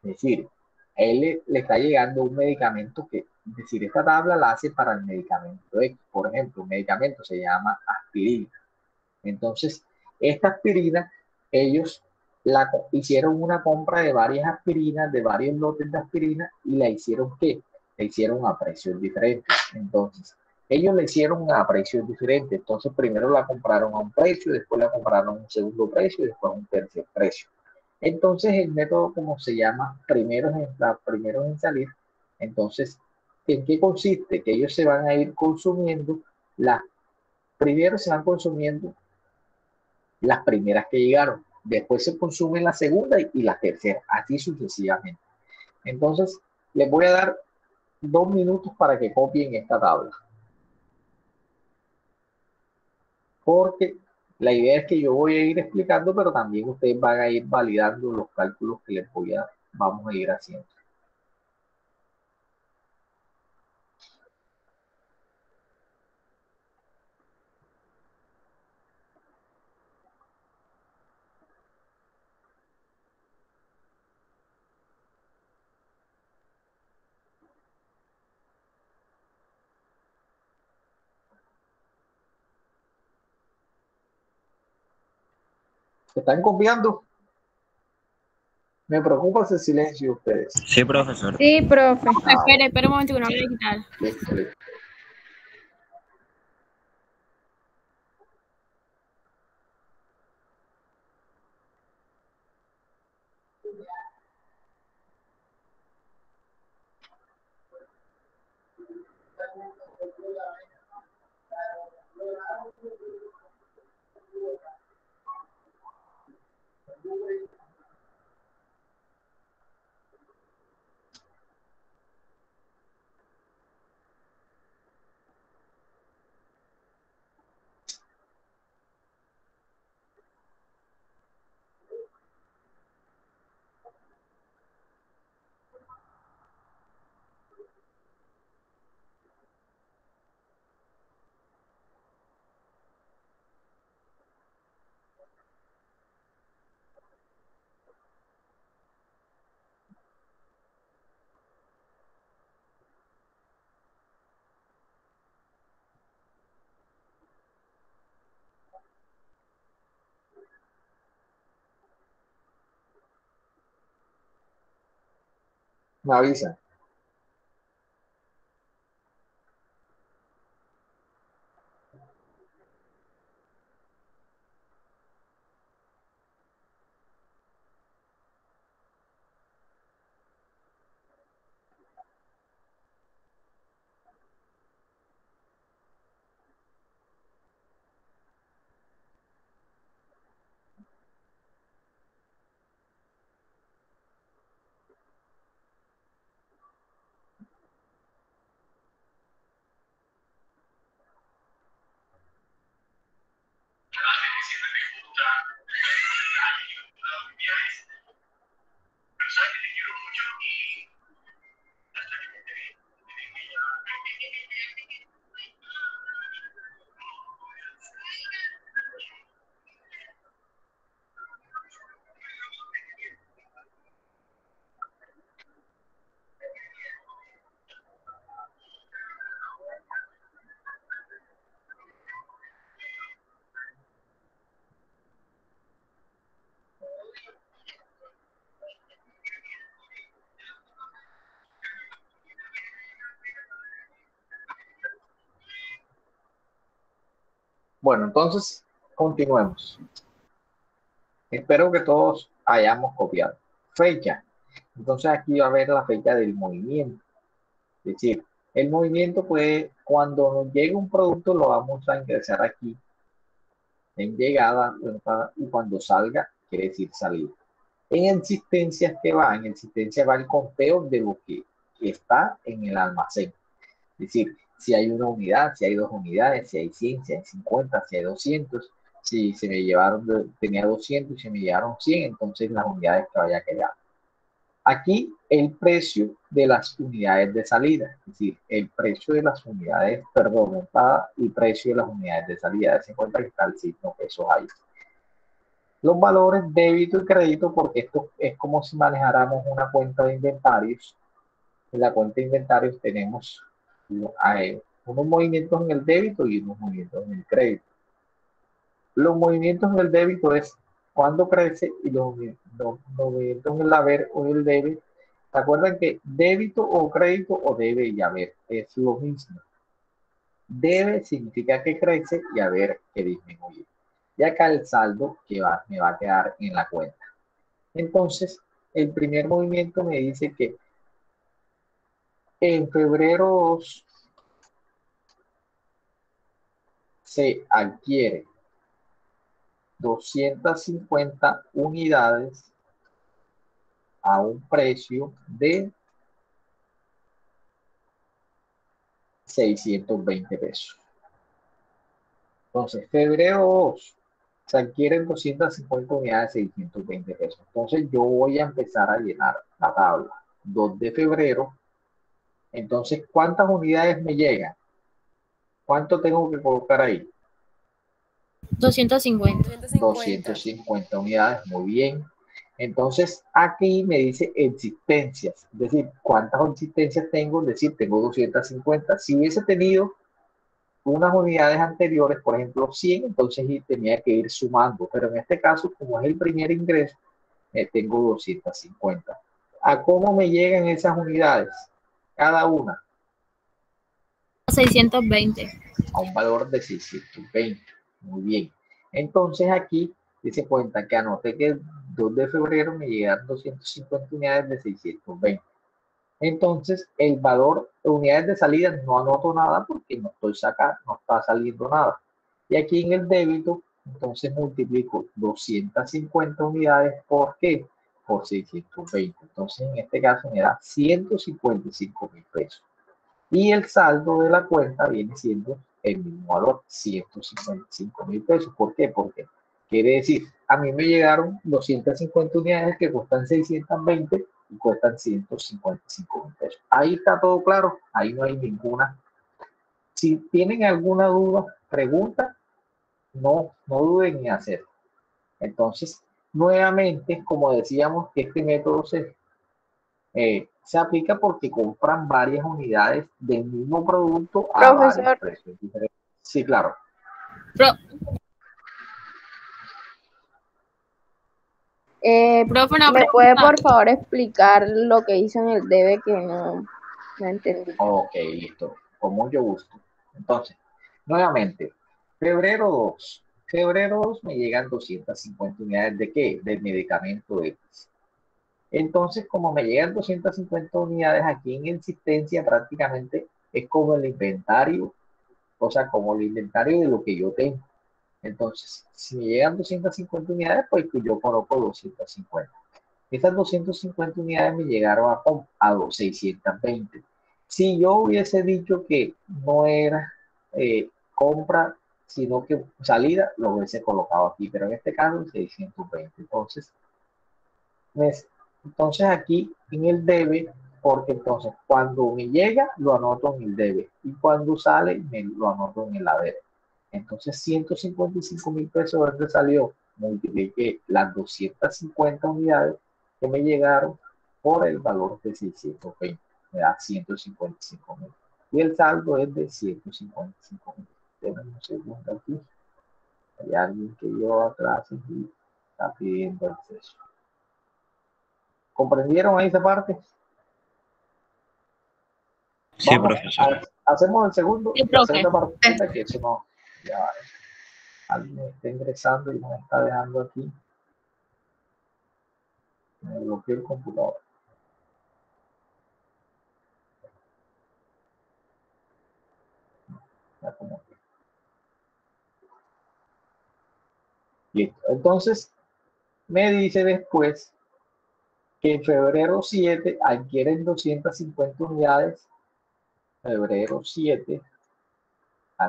[SPEAKER 1] Es decir, a él le está llegando un medicamento que, es decir, esta tabla la hace para el medicamento X. Por ejemplo, un medicamento se llama aspirina. Entonces, esta aspirina, ellos hicieron una compra de varias aspirinas, de varios lotes de aspirina, y la hicieron ¿qué? La hicieron a precios diferentes. Entonces, ellos la hicieron a precios diferentes. Entonces, primero la compraron a un precio, después la compraron a un segundo precio y después a un tercer precio. Entonces, el método, como se llama, primeros en salir, entonces, ¿en qué consiste? Que ellos se van a ir consumiendo primero se van consumiendo las primeras que llegaron, después se consumen la segunda y la tercera, así sucesivamente. Entonces, les voy a dar 2 minutos para que copien esta tabla, porque la idea es que yo voy a ir explicando, pero también ustedes van a ir validando los cálculos que vamos a ir haciendo. ¿Están copiando? Me preocupa ese silencio de ustedes.
[SPEAKER 4] Sí, profesor.
[SPEAKER 2] Sí, profe.
[SPEAKER 6] Espere un momento que no lo voy a quitar.
[SPEAKER 1] Listo, listo. Me avisan. Bueno, entonces, continuemos. Espero que todos hayamos copiado. Fecha. Entonces aquí va a ver la fecha del movimiento. Es decir, el movimiento puede, cuando nos llegue un producto, lo vamos a ingresar aquí en llegada, y cuando salga, quiere decir salida. En existencias, ¿qué va? En existencia va el conteo de lo que está en el almacén. Es decir, si hay una unidad, si hay dos unidades, si hay 100, si hay 50, si hay 200, si se me llevaron, tenía 200 y se me llevaron 100, entonces las unidades que vaya a quedar. Aquí el precio de las unidades de salida, es decir, el precio de las unidades, perdón, entrada y precio de las unidades de salida. Dense cuenta que está el signo pesos ahí. Los valores débito y crédito, porque esto es como si manejáramos una cuenta de inventarios. En la cuenta de inventarios tenemos unos movimientos en el débito y unos movimientos en el crédito. Los movimientos en el débito es cuando crece y los movimientos en el haber o en el debe. ¿Se acuerdan que débito o crédito o debe y haber es lo mismo? Debe significa que crece y haber que disminuye. Y acá el saldo que me va a quedar en la cuenta. Entonces, el primer movimiento me dice que en febrero 2 se adquiere 250 unidades a un precio de 620 pesos. Entonces, febrero 2 se adquieren 250 unidades de 620 pesos. Entonces, yo voy a empezar a llenar la tabla. 2 de febrero. Entonces, ¿cuántas unidades me llegan? ¿Cuánto tengo que colocar ahí?
[SPEAKER 6] 250.
[SPEAKER 1] 250 unidades, muy bien. Entonces, aquí me dice existencias, es decir, ¿cuántas existencias tengo? Es decir, tengo 250. Si hubiese tenido unas unidades anteriores, por ejemplo, 100, entonces tenía que ir sumando. Pero en este caso, como es el primer ingreso, tengo 250. ¿A cómo me llegan esas unidades? Cada una.
[SPEAKER 6] 620.
[SPEAKER 1] A un valor de 620. Muy bien. Entonces aquí dice cuenta que anoté que el 2 de febrero me llegaron 250 unidades de 620. Entonces el valor de unidades de salida no anoto nada porque no estoy sacando, no está saliendo nada. Y aquí en el débito, entonces multiplico 250 unidades. ¿Por qué? Por 620. Entonces en este caso me da 155.000 pesos. Y el saldo de la cuenta viene siendo el mismo valor, 155.000 pesos. ¿Por qué? Porque quiere decir, a mí me llegaron 250 unidades que cuestan 620 y cuestan 155.000 pesos. Ahí está todo claro, ahí no hay ninguna. Si tienen alguna duda, pregunta, no duden en hacer. Entonces, nuevamente, como decíamos, que este método se aplica porque compran varias unidades del mismo producto a varios
[SPEAKER 3] Profesor,
[SPEAKER 1] precios diferentes. Sí, claro.
[SPEAKER 6] Profe, una
[SPEAKER 3] ¿me puede
[SPEAKER 6] pregunta.
[SPEAKER 3] por favor explicar lo que hizo en el debe que no entendí?
[SPEAKER 1] Ok, listo. Con mucho gusto. Entonces, nuevamente, febrero 2. Febrero 2 me llegan 250 unidades de ¿qué? Del medicamento X. Entonces, como me llegan 250 unidades aquí en existencia, prácticamente es como el inventario, o sea, como el inventario de lo que yo tengo. Entonces, si me llegan 250 unidades, pues yo coloco 250. Esas 250 unidades me llegaron a 620. Si yo hubiese dicho que no era compra, sino que salida, lo hubiese colocado aquí, pero en este caso 620. Entonces aquí en el debe, porque entonces cuando me llega, lo anoto en el debe, y cuando sale, lo anoto en el haber. Entonces 155.000 pesos, ¿dónde salió? Multipliqué las 250 unidades que me llegaron por el valor de 620, me da 155.000. Y el saldo es de 155.000. Denme un segundo aquí. Hay alguien que yo atrás y está pidiendo acceso. ¿Comprendieron ahí esa parte?
[SPEAKER 4] Sí,
[SPEAKER 1] Vamos,
[SPEAKER 4] profesor.
[SPEAKER 1] hacemos el segundo,
[SPEAKER 6] Sí,
[SPEAKER 1] la
[SPEAKER 6] profe.
[SPEAKER 1] segunda parte, que eso no, ya vale. Alguien está ingresando y me está dejando aquí. Me bloqueó el computador. Ya como que. Listo. Entonces, me dice después que en febrero 7 adquieren 250 unidades. Febrero 7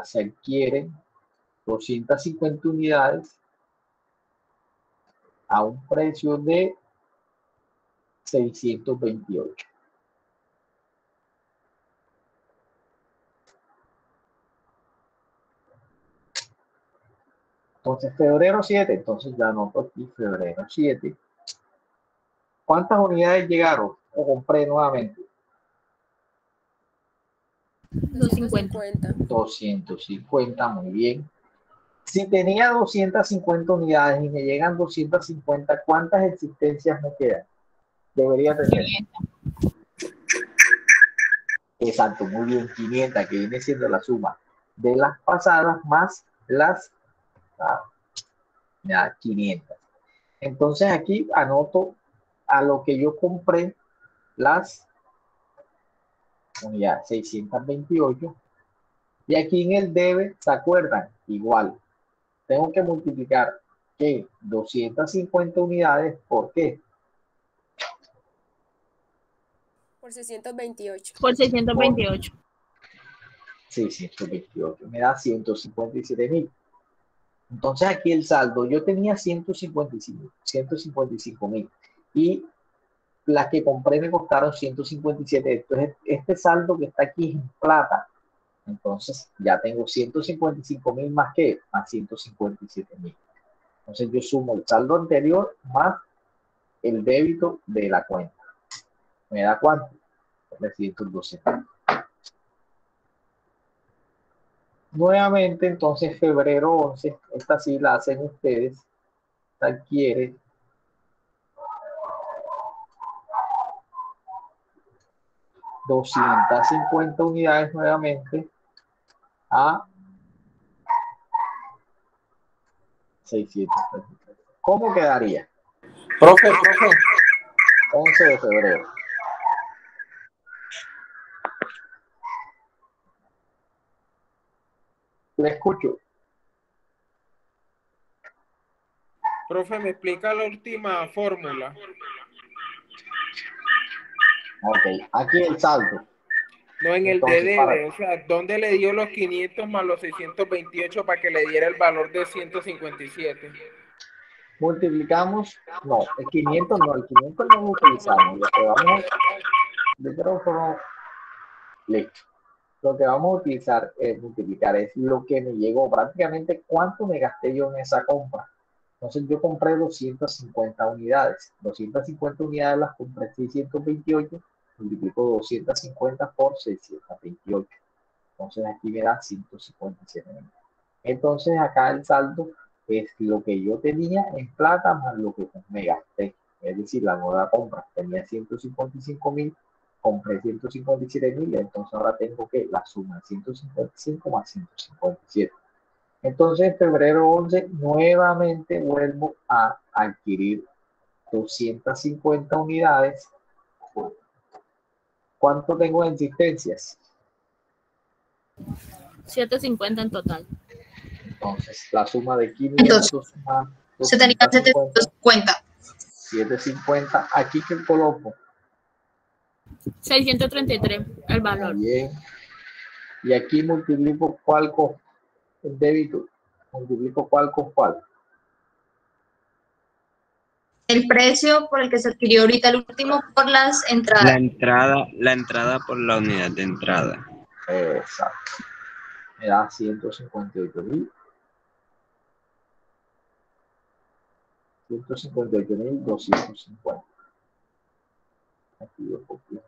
[SPEAKER 1] se adquieren 250 unidades a un precio de 628. Entonces, febrero 7, entonces ya anoto aquí febrero 7. ¿Cuántas unidades llegaron o compré nuevamente?
[SPEAKER 6] 250.
[SPEAKER 1] 250, muy bien. Si tenía 250 unidades y me llegan 250, ¿cuántas existencias me quedan? Debería tener.
[SPEAKER 6] 500.
[SPEAKER 1] Exacto, muy bien, 500, que viene siendo la suma de las pasadas más las 500. Entonces aquí anoto a lo que yo compré las unidades 628 y aquí en el debe, ¿se acuerdan? Igual, tengo que multiplicar que 250 unidades, ¿por qué?
[SPEAKER 6] Por 628.
[SPEAKER 2] Por 628.
[SPEAKER 1] 628, me da 157.000. Entonces aquí el saldo, yo tenía 155.000 y las que compré me costaron 157. Entonces este saldo que está aquí es en plata. Entonces ya tengo 155.000 más que, más 157.000. Entonces yo sumo el saldo anterior más el débito de la cuenta. ¿Me da cuánto? 312. Nuevamente, entonces, febrero 11, esta sí la hacen ustedes, adquiere 250 unidades nuevamente a 600. ¿Cómo quedaría?
[SPEAKER 5] Profe,
[SPEAKER 1] 11 de febrero. Le escucho.
[SPEAKER 5] profe, ¿me explica la última fórmula?
[SPEAKER 1] Ok, aquí el saldo.
[SPEAKER 5] No, en el de
[SPEAKER 1] Entonces,
[SPEAKER 5] debe, o sea, ¿dónde le dio los 500 más los 628 para que le diera el valor de 157?
[SPEAKER 1] multiplicamos, no, el 500 no, el 500 no lo utilizamos. Lo que vamos, yo creo que no, listo. Lo que vamos a utilizar es multiplicar, es lo que me llegó, prácticamente cuánto me gasté yo en esa compra. Entonces yo compré 250 unidades. 250 unidades las compré 628, multiplico 250 por 628. Entonces aquí me da 157. Entonces acá el saldo es lo que yo tenía en plata más lo que me gasté. Es decir, la nueva compra tenía 155.000, compré 157.000, entonces ahora tengo que la suma de 155 más 157. Entonces, en febrero 11, nuevamente vuelvo a adquirir 250 unidades. ¿Cuánto tengo en existencias?
[SPEAKER 2] 750 en total.
[SPEAKER 1] Entonces, la suma de 500 más
[SPEAKER 6] 750.
[SPEAKER 1] 750. Aquí que coloco.
[SPEAKER 2] 633 el valor.
[SPEAKER 1] Muy bien. Y aquí multiplico cuál con el débito. Multiplico cuál con cuál.
[SPEAKER 6] El precio por el que se adquirió ahorita el último por las entradas.
[SPEAKER 4] La entrada por la unidad de entrada.
[SPEAKER 1] Exacto. Me da 158.000. 158.250. Aquí lo copio.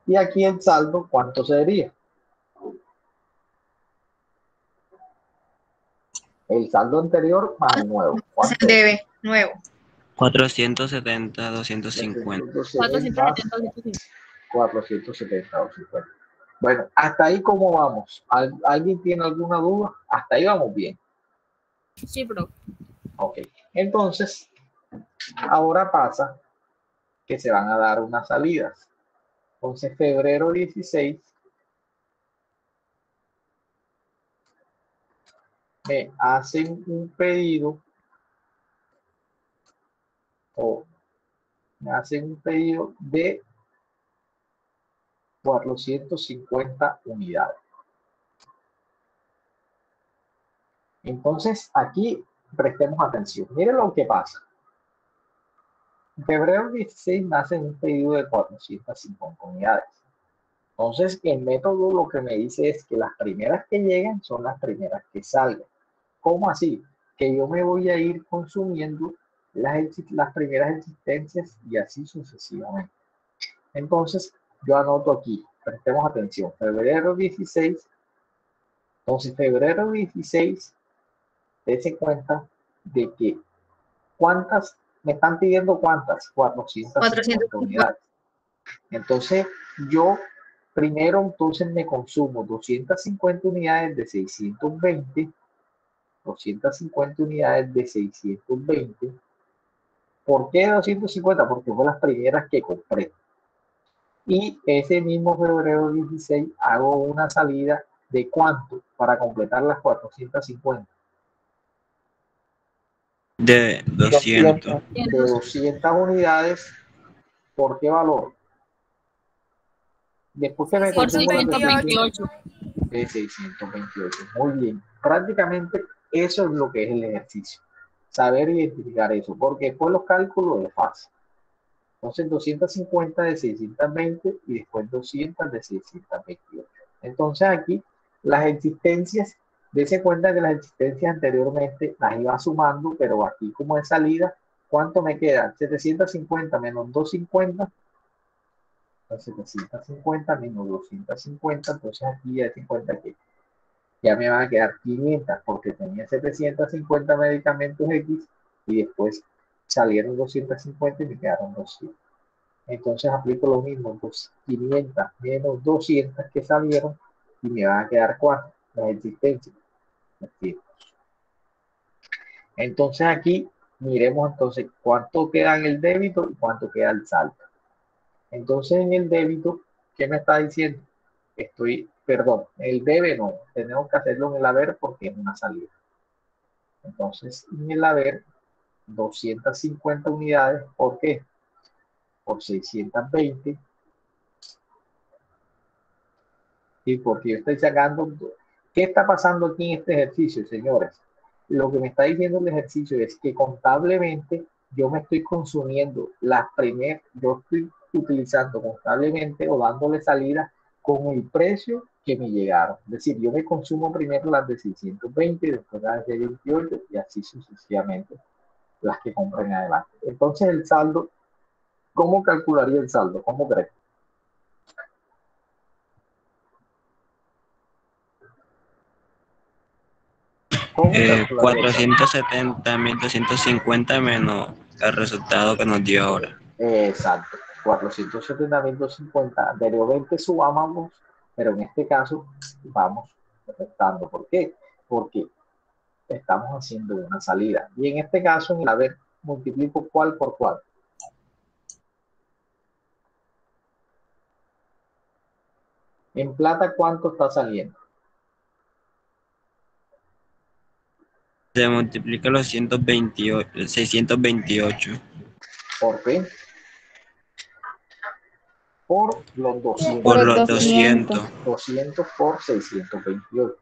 [SPEAKER 1] Y aquí el saldo, ¿cuánto sería? El saldo anterior más el nuevo.
[SPEAKER 6] Es
[SPEAKER 1] ¿Cuánto
[SPEAKER 6] el
[SPEAKER 1] es?
[SPEAKER 6] debe nuevo.
[SPEAKER 4] 470, 250.
[SPEAKER 1] 470 más 470, 250. Bueno, hasta ahí cómo vamos. ¿Alguien tiene alguna duda? Hasta ahí vamos bien.
[SPEAKER 6] Sí, bro.
[SPEAKER 1] Ok. Entonces, ahora pasa que se van a dar unas salidas. Entonces, febrero 16 me hacen un pedido o me hacen un pedido de 450 unidades. Entonces, aquí prestemos atención. Miren lo que pasa. En febrero 16 me hacen un pedido de 450 unidades. Entonces, el método lo que me dice es que las primeras que llegan son las primeras que salgan. ¿Cómo así? Que yo me voy a ir consumiendo las primeras existencias y así sucesivamente. Entonces, yo anoto aquí, prestemos atención, febrero 16. Entonces, febrero 16, dése cuenta de que ¿cuántas? Me están pidiendo cuántas, 450 unidades. Entonces, yo primero entonces me consumo 250 unidades de 620, 250 unidades de 620. ¿Por qué 250? Porque fue las primeras que compré. Y ese mismo febrero 16 hago una salida de ¿cuánto? Para completar las 450.
[SPEAKER 4] De 200.
[SPEAKER 1] De 200 unidades. ¿Por qué valor? Después que me
[SPEAKER 6] Por
[SPEAKER 1] consumo las
[SPEAKER 6] 628.
[SPEAKER 1] de 628. Muy bien. Prácticamente eso es lo que es el ejercicio. Saber identificar eso, porque después los cálculos es fácil. Entonces 250 de 620 y después 200 de 628. Entonces aquí las existencias, dése cuenta que las existencias anteriormente las iba sumando, pero aquí como es salida, ¿cuánto me queda? 750 menos 250. 750 menos 250, entonces aquí ya se cuenta que ya me van a quedar 500 porque tenía 750 medicamentos X y después salieron 250 y me quedaron 200. Entonces aplico lo mismo, pues 500 menos 200 que salieron y me van a quedar 4, las existencias. Entonces aquí miremos entonces cuánto queda en el débito y cuánto queda el saldo. Entonces en el débito, ¿qué me está diciendo? Perdón, el debe no, tenemos que hacerlo en el haber porque es una salida. Entonces en el haber, 250 unidades, ¿por qué? Por 620. Y porque yo estoy sacando, ¿qué está pasando aquí en este ejercicio, señores? Lo que me está diciendo el ejercicio es que contablemente yo me estoy consumiendo yo estoy utilizando contablemente o dándole salida con el precio que me llegaron. Es decir, yo me consumo primero las de 620, después las de 28 y así sucesivamente las que compren adelante. Entonces el saldo, ¿cómo calcularía el saldo? ¿Cómo crees? ¿Cómo calcularía el saldo?
[SPEAKER 4] 470, 1250 menos el resultado que nos dio ahora.
[SPEAKER 1] Exacto, 470.250. Anteriormente subábamos, pero en este caso vamos restando. ¿Por qué? Porque estamos haciendo una salida. Y en este caso, a ver, multiplico cuál por cuál. En plata, ¿cuánto está saliendo?
[SPEAKER 4] Se multiplica los 628.
[SPEAKER 1] ¿Por qué? Por los 200.
[SPEAKER 4] Por
[SPEAKER 2] Por
[SPEAKER 4] los
[SPEAKER 2] 200.
[SPEAKER 4] 200.
[SPEAKER 1] 200 por 628.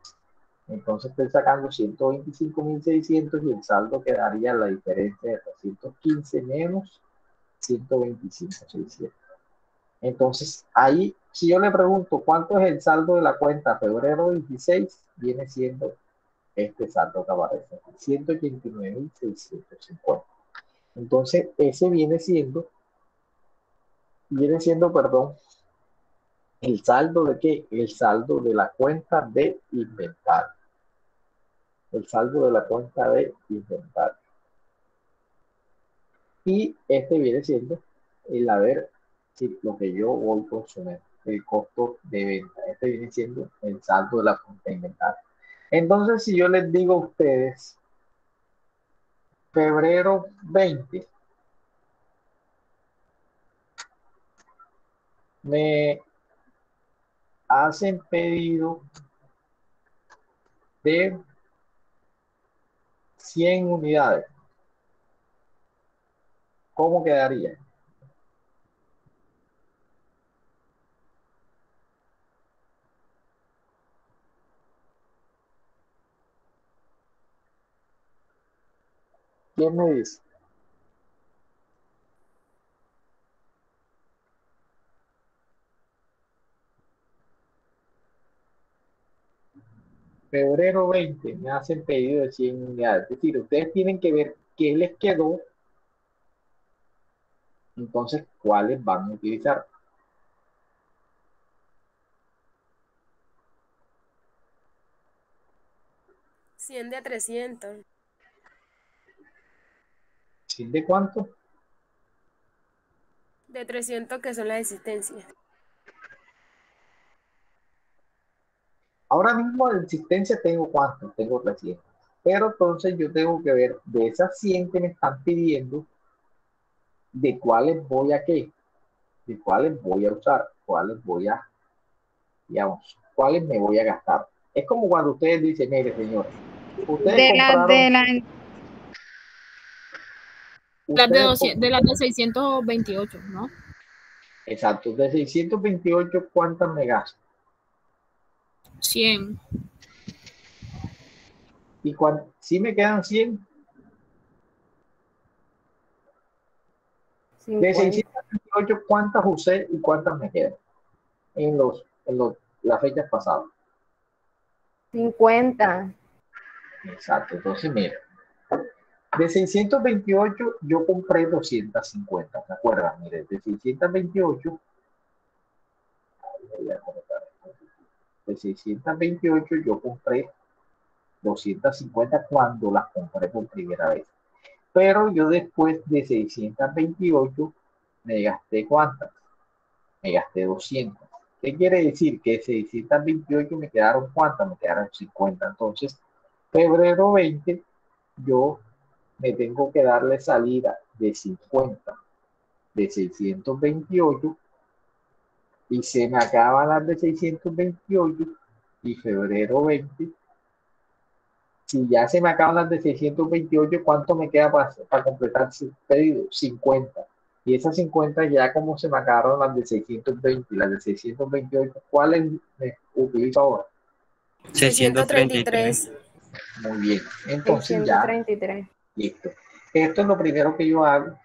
[SPEAKER 1] Entonces estoy sacando 125.600 y el saldo quedaría la diferencia de 315 menos 125.600. Entonces, ahí, si yo le pregunto cuánto es el saldo de la cuenta febrero 16, viene siendo este saldo que aparece, 189.650. Entonces, ese viene siendo, perdón, el saldo de qué? El saldo de la cuenta de inventario. el saldo de la cuenta de inventario. Y este viene siendo el haber, si lo que yo voy a consumir, el costo de venta. Este viene siendo el saldo de la cuenta de inventario. Entonces, si yo les digo a ustedes, febrero 20, me hacen pedido de 100 unidades, ¿cómo quedaría? ¿Quién me dice? Febrero 20 me hacen pedido de 100 unidades. Es decir, ustedes tienen que ver qué les quedó, entonces cuáles van a utilizar.
[SPEAKER 7] ¿100 de 300?
[SPEAKER 1] ¿100 de cuánto?
[SPEAKER 7] De 300 que son las existencias.
[SPEAKER 1] Ahora mismo de existencia tengo cuánto, tengo 300. Pero entonces yo tengo que ver de esas 100 que me están pidiendo, de cuáles voy a qué, de cuáles voy a usar, cuáles voy a, digamos, cuáles me voy a gastar. Es como cuando ustedes dicen, mire señor, ustedes
[SPEAKER 2] De las de
[SPEAKER 1] compraron,
[SPEAKER 2] la
[SPEAKER 7] De las de 628, ¿no?
[SPEAKER 1] exacto, de 628, ¿cuántas me gasto?
[SPEAKER 7] 100.
[SPEAKER 1] Y si me quedan 100, de
[SPEAKER 3] 50.
[SPEAKER 1] 628, ¿cuántas usé y cuántas me quedan? Las fechas pasadas.
[SPEAKER 3] 50.
[SPEAKER 1] Exacto, entonces mira, de 628 yo compré 250, ¿te acuerdas? Mire, de 628, de 628 yo compré 250 cuando las compré por primera vez. Pero yo después de 628 me gasté ¿cuántas? Me gasté 200. ¿Qué quiere decir? Que 628 me quedaron ¿cuántas? Me quedaron 50. Entonces, febrero 20, yo me tengo que darle salida de 50, de 628, y se me acaban las de 628, y febrero 20, si ya se me acaban las de 628, ¿cuánto me queda para completar el pedido? 50. Y esas 50 ya como se me acabaron las de 620 y las de 628, ¿cuáles me utilizo ahora?
[SPEAKER 4] 633.
[SPEAKER 1] Muy bien. Entonces ya,
[SPEAKER 3] 633.
[SPEAKER 1] listo. Esto es lo primero que yo hago,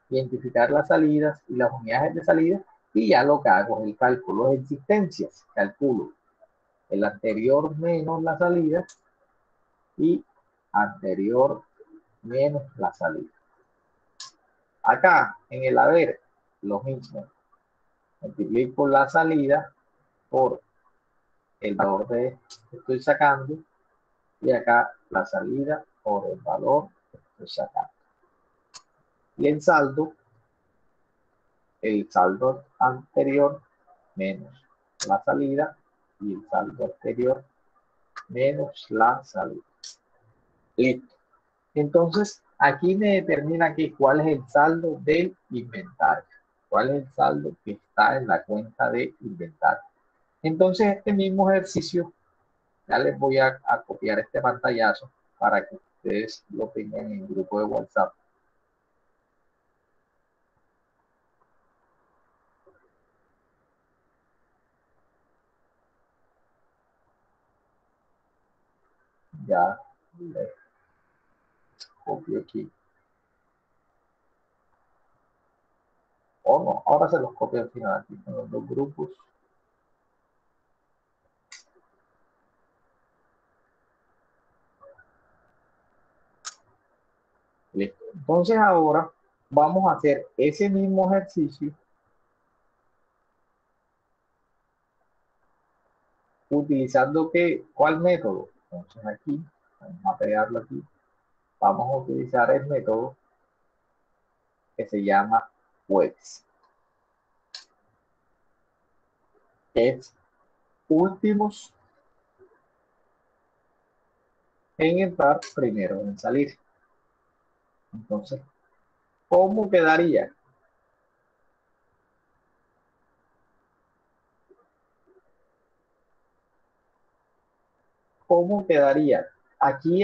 [SPEAKER 1] identificar las salidas y las unidades de salida, y ya lo que hago es el cálculo de existencias. Calculo el anterior menos la salida y anterior menos la salida. Acá en el haber, lo mismo. Multiplico la salida por el valor que estoy sacando, y acá la salida por el valor que estoy sacando. Y el saldo anterior menos la salida, y el saldo anterior menos la salida. Listo. Entonces, aquí me determina aquí cuál es el saldo del inventario. ¿Cuál es el saldo que está en la cuenta de inventario? Entonces, este mismo ejercicio, ya les voy a copiar este pantallazo para que ustedes lo tengan en el grupo de WhatsApp. Ya les copio aquí. O no, ahora se los copio al final aquí con los dos grupos. Listo. Entonces ahora vamos a hacer ese mismo ejercicio utilizando ¿cuál método? Entonces aquí Vamos a pegarlo aquí. Vamos a utilizar el método que se llama WEX. Es últimos en entrar, primero en salir. Entonces, ¿cómo quedaría? ¿Cómo quedaría? Aquí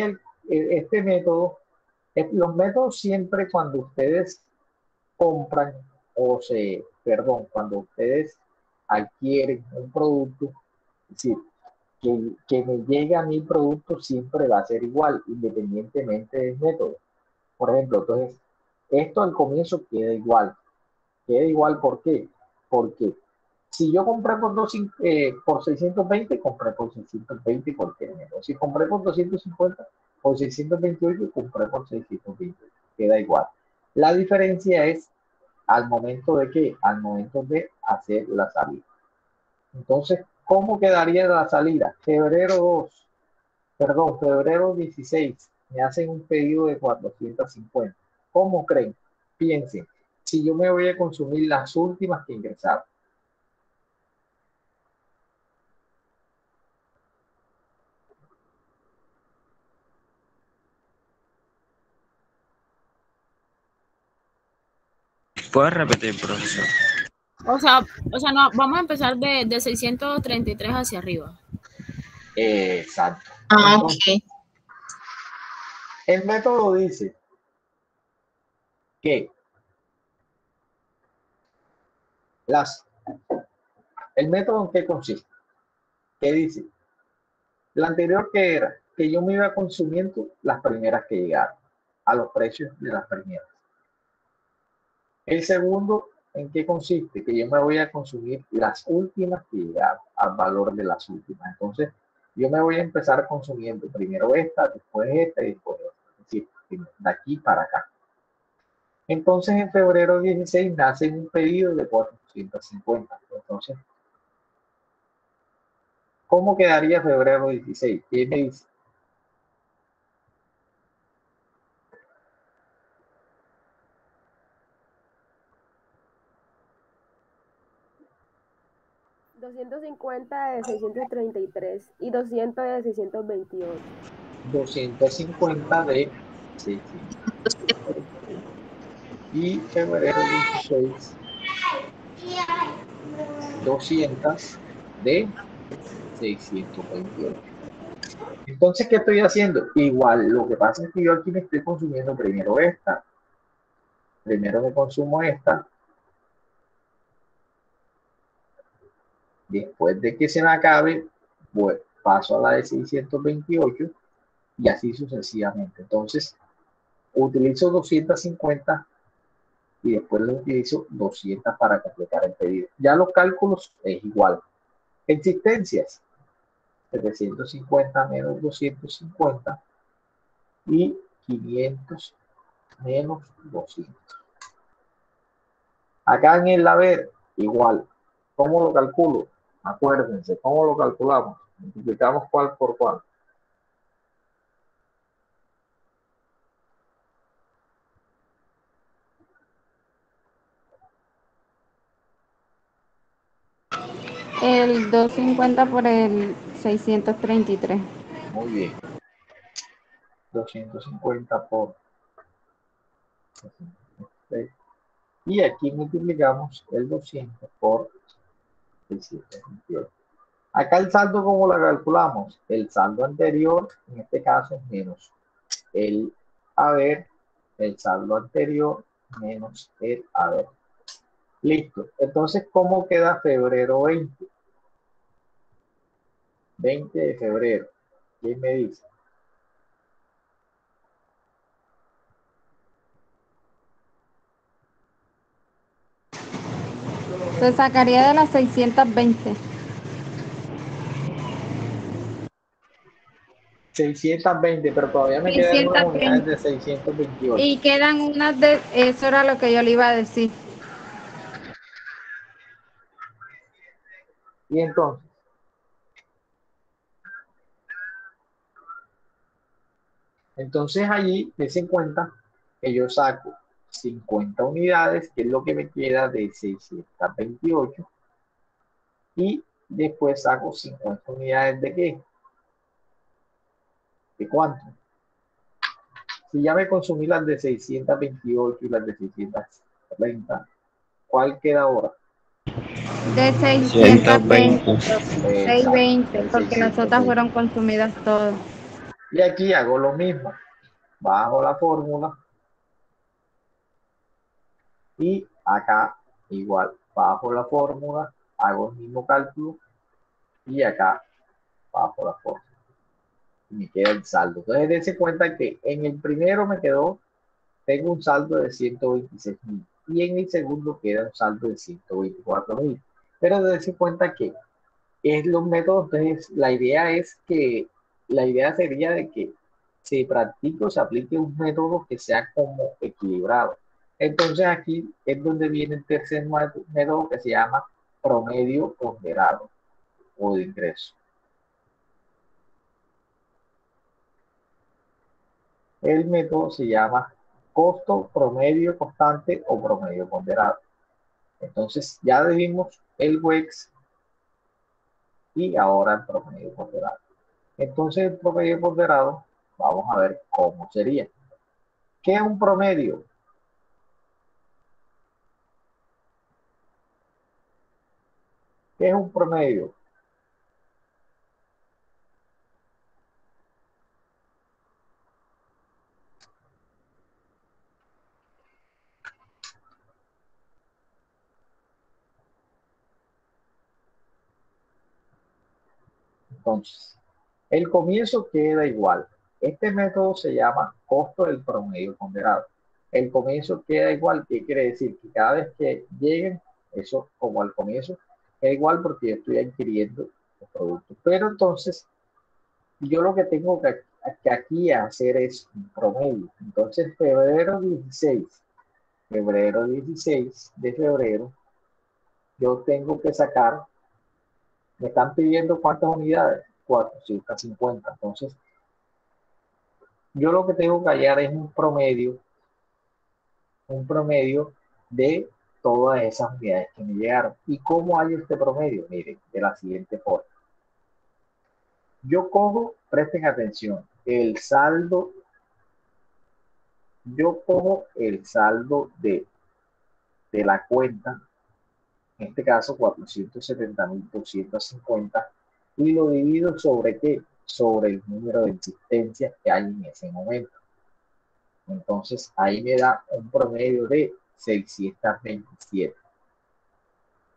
[SPEAKER 1] este método, los métodos siempre cuando ustedes compran cuando ustedes adquieren un producto, es decir, que me llegue a mi producto siempre va a ser igual, independientemente del método. Por ejemplo, entonces, esto al comienzo queda igual. Queda igual, ¿por qué? Porque si yo compré por 620, compré por 620 cualquier método. Si compré por 250, por 628, compré por 620. Queda igual. La diferencia es al momento de qué? Al momento de hacer la salida. Entonces, ¿cómo quedaría la salida? Febrero 16, me hacen un pedido de 450. ¿Cómo creen? Piensen, si yo me voy a consumir las últimas que ingresaron.
[SPEAKER 4] ¿Puedes repetir, profesor?
[SPEAKER 7] O sea, no, vamos a empezar de 633 hacia arriba.
[SPEAKER 1] Exacto.
[SPEAKER 6] Ah,
[SPEAKER 1] Entonces,
[SPEAKER 6] ok.
[SPEAKER 1] el método dice que el método en qué consiste. ¿Qué dice? La anterior que era que yo me iba consumiendo las primeras que llegaron a los precios de las primeras. El segundo, ¿en qué consiste? Que yo me voy a consumir las últimas que llegaron al valor de las últimas. Entonces, yo me voy a empezar consumiendo primero esta, después esta y después esta. Es decir, de aquí para acá. Entonces, en febrero 16 nace un pedido de 450. Entonces, ¿cómo quedaría febrero 16? ¿Quién me dice?
[SPEAKER 8] $250 de 633 y 200 de 628.
[SPEAKER 1] 250 de 600. Y febrero 16, 200 de 628. Entonces, ¿qué estoy haciendo? Igual, lo que pasa es que yo aquí me estoy consumiendo primero esta, primero me consumo esta, después de que se me acabe, pues, paso a la de 628 y así sucesivamente. Entonces, utilizo 250 y después lo utilizo 200 para completar el pedido. Ya los cálculos es igual. Existencias, 750 menos 250 y 500 menos 200. Acá en el haber, igual. ¿Cómo lo calculo? Acuérdense, ¿cómo lo calculamos? Multiplicamos cuál por cuál.
[SPEAKER 2] El 250 por el 633.
[SPEAKER 1] Muy bien. 250 por 633. Y aquí multiplicamos el 200 por 628. Acá el saldo, ¿cómo lo calculamos? El saldo anterior, en este caso, menos el haber, el saldo anterior menos el haber. Listo. Entonces, ¿cómo queda febrero 20? 20 de febrero. ¿Quién me dice?
[SPEAKER 2] Se sacaría de las 620.
[SPEAKER 1] 620, pero todavía me quedan unas unidades
[SPEAKER 2] 620.
[SPEAKER 1] de 628.
[SPEAKER 2] Y quedan unas de... Eso era lo que yo le iba a decir.
[SPEAKER 1] Y entonces, Entonces allí, des en cuenta que yo saco 50 unidades, que es lo que me queda de 628, y después saco 50 unidades de ¿qué? ¿De cuánto? Si ya me consumí las de 628 y las de 630, ¿cuál queda ahora?
[SPEAKER 2] De
[SPEAKER 4] 120.
[SPEAKER 2] 620, profe.
[SPEAKER 1] Exacto,
[SPEAKER 2] 620,
[SPEAKER 1] de
[SPEAKER 2] porque las otras
[SPEAKER 1] 620.
[SPEAKER 2] fueron consumidas todas.
[SPEAKER 1] Y aquí hago lo mismo. Bajo la fórmula y acá igual. Bajo la fórmula, hago el mismo cálculo y acá bajo la fórmula. Y me queda el saldo. Entonces, dense cuenta que en el primero me quedó, tengo un saldo de 126.000 y en el segundo queda un saldo de 124.000. Pero dense cuenta que es los métodos, entonces la idea sería de que se practique o se aplique un método que sea como equilibrado. Entonces aquí es donde viene el tercer método que se llama promedio ponderado o de ingreso. El método se llama costo promedio constante o promedio ponderado. Entonces ya vimos el WEX y ahora el promedio ponderado. Entonces el promedio ponderado, vamos a ver cómo sería. ¿Qué es un promedio? ¿Qué es un promedio? Entonces, el comienzo queda igual. Este método se llama costo del promedio ponderado. El comienzo queda igual, ¿qué quiere decir? Que cada vez que lleguen, eso como al comienzo, queda igual porque yo estoy adquiriendo los productos. Pero entonces, yo lo que tengo que aquí hacer es un promedio. Entonces, febrero 16 de febrero, yo tengo que sacar, me están pidiendo cuántas unidades, 450. Entonces, yo lo que tengo que hallar es un promedio de todas esas unidades que me llegaron. ¿Y cómo hallo este promedio? Miren, de la siguiente forma. Yo cojo, presten atención, yo cojo el saldo de la cuenta, en este caso 470.250, y lo divido sobre ¿qué? Sobre el número de existencias que hay en ese momento. Entonces ahí me da un promedio de 627.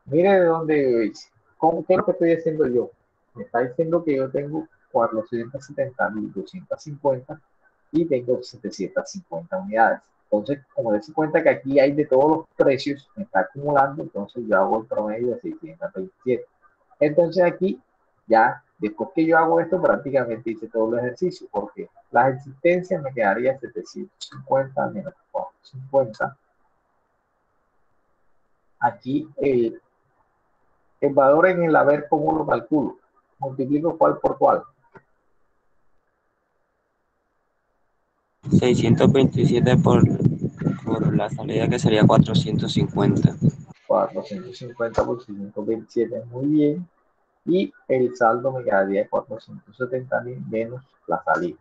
[SPEAKER 1] Mire de dónde, ¿qué es lo que estoy haciendo yo? Me está diciendo que yo tengo 470.250 y tengo 750 unidades. Entonces, como les cuenta que aquí hay de todos los precios, me está acumulando, entonces yo hago el promedio de 627. Entonces aquí, ya, después que yo hago esto, prácticamente hice todo el ejercicio, porque las existencias me quedaría 750 menos 450. Aquí el valor en el haber, ¿cómo lo calculo? Multiplico cuál por cuál.
[SPEAKER 4] 627 por la salida, que sería 450.
[SPEAKER 1] 450 por 627, muy bien. Y el saldo me quedaría 470.000 menos la salida.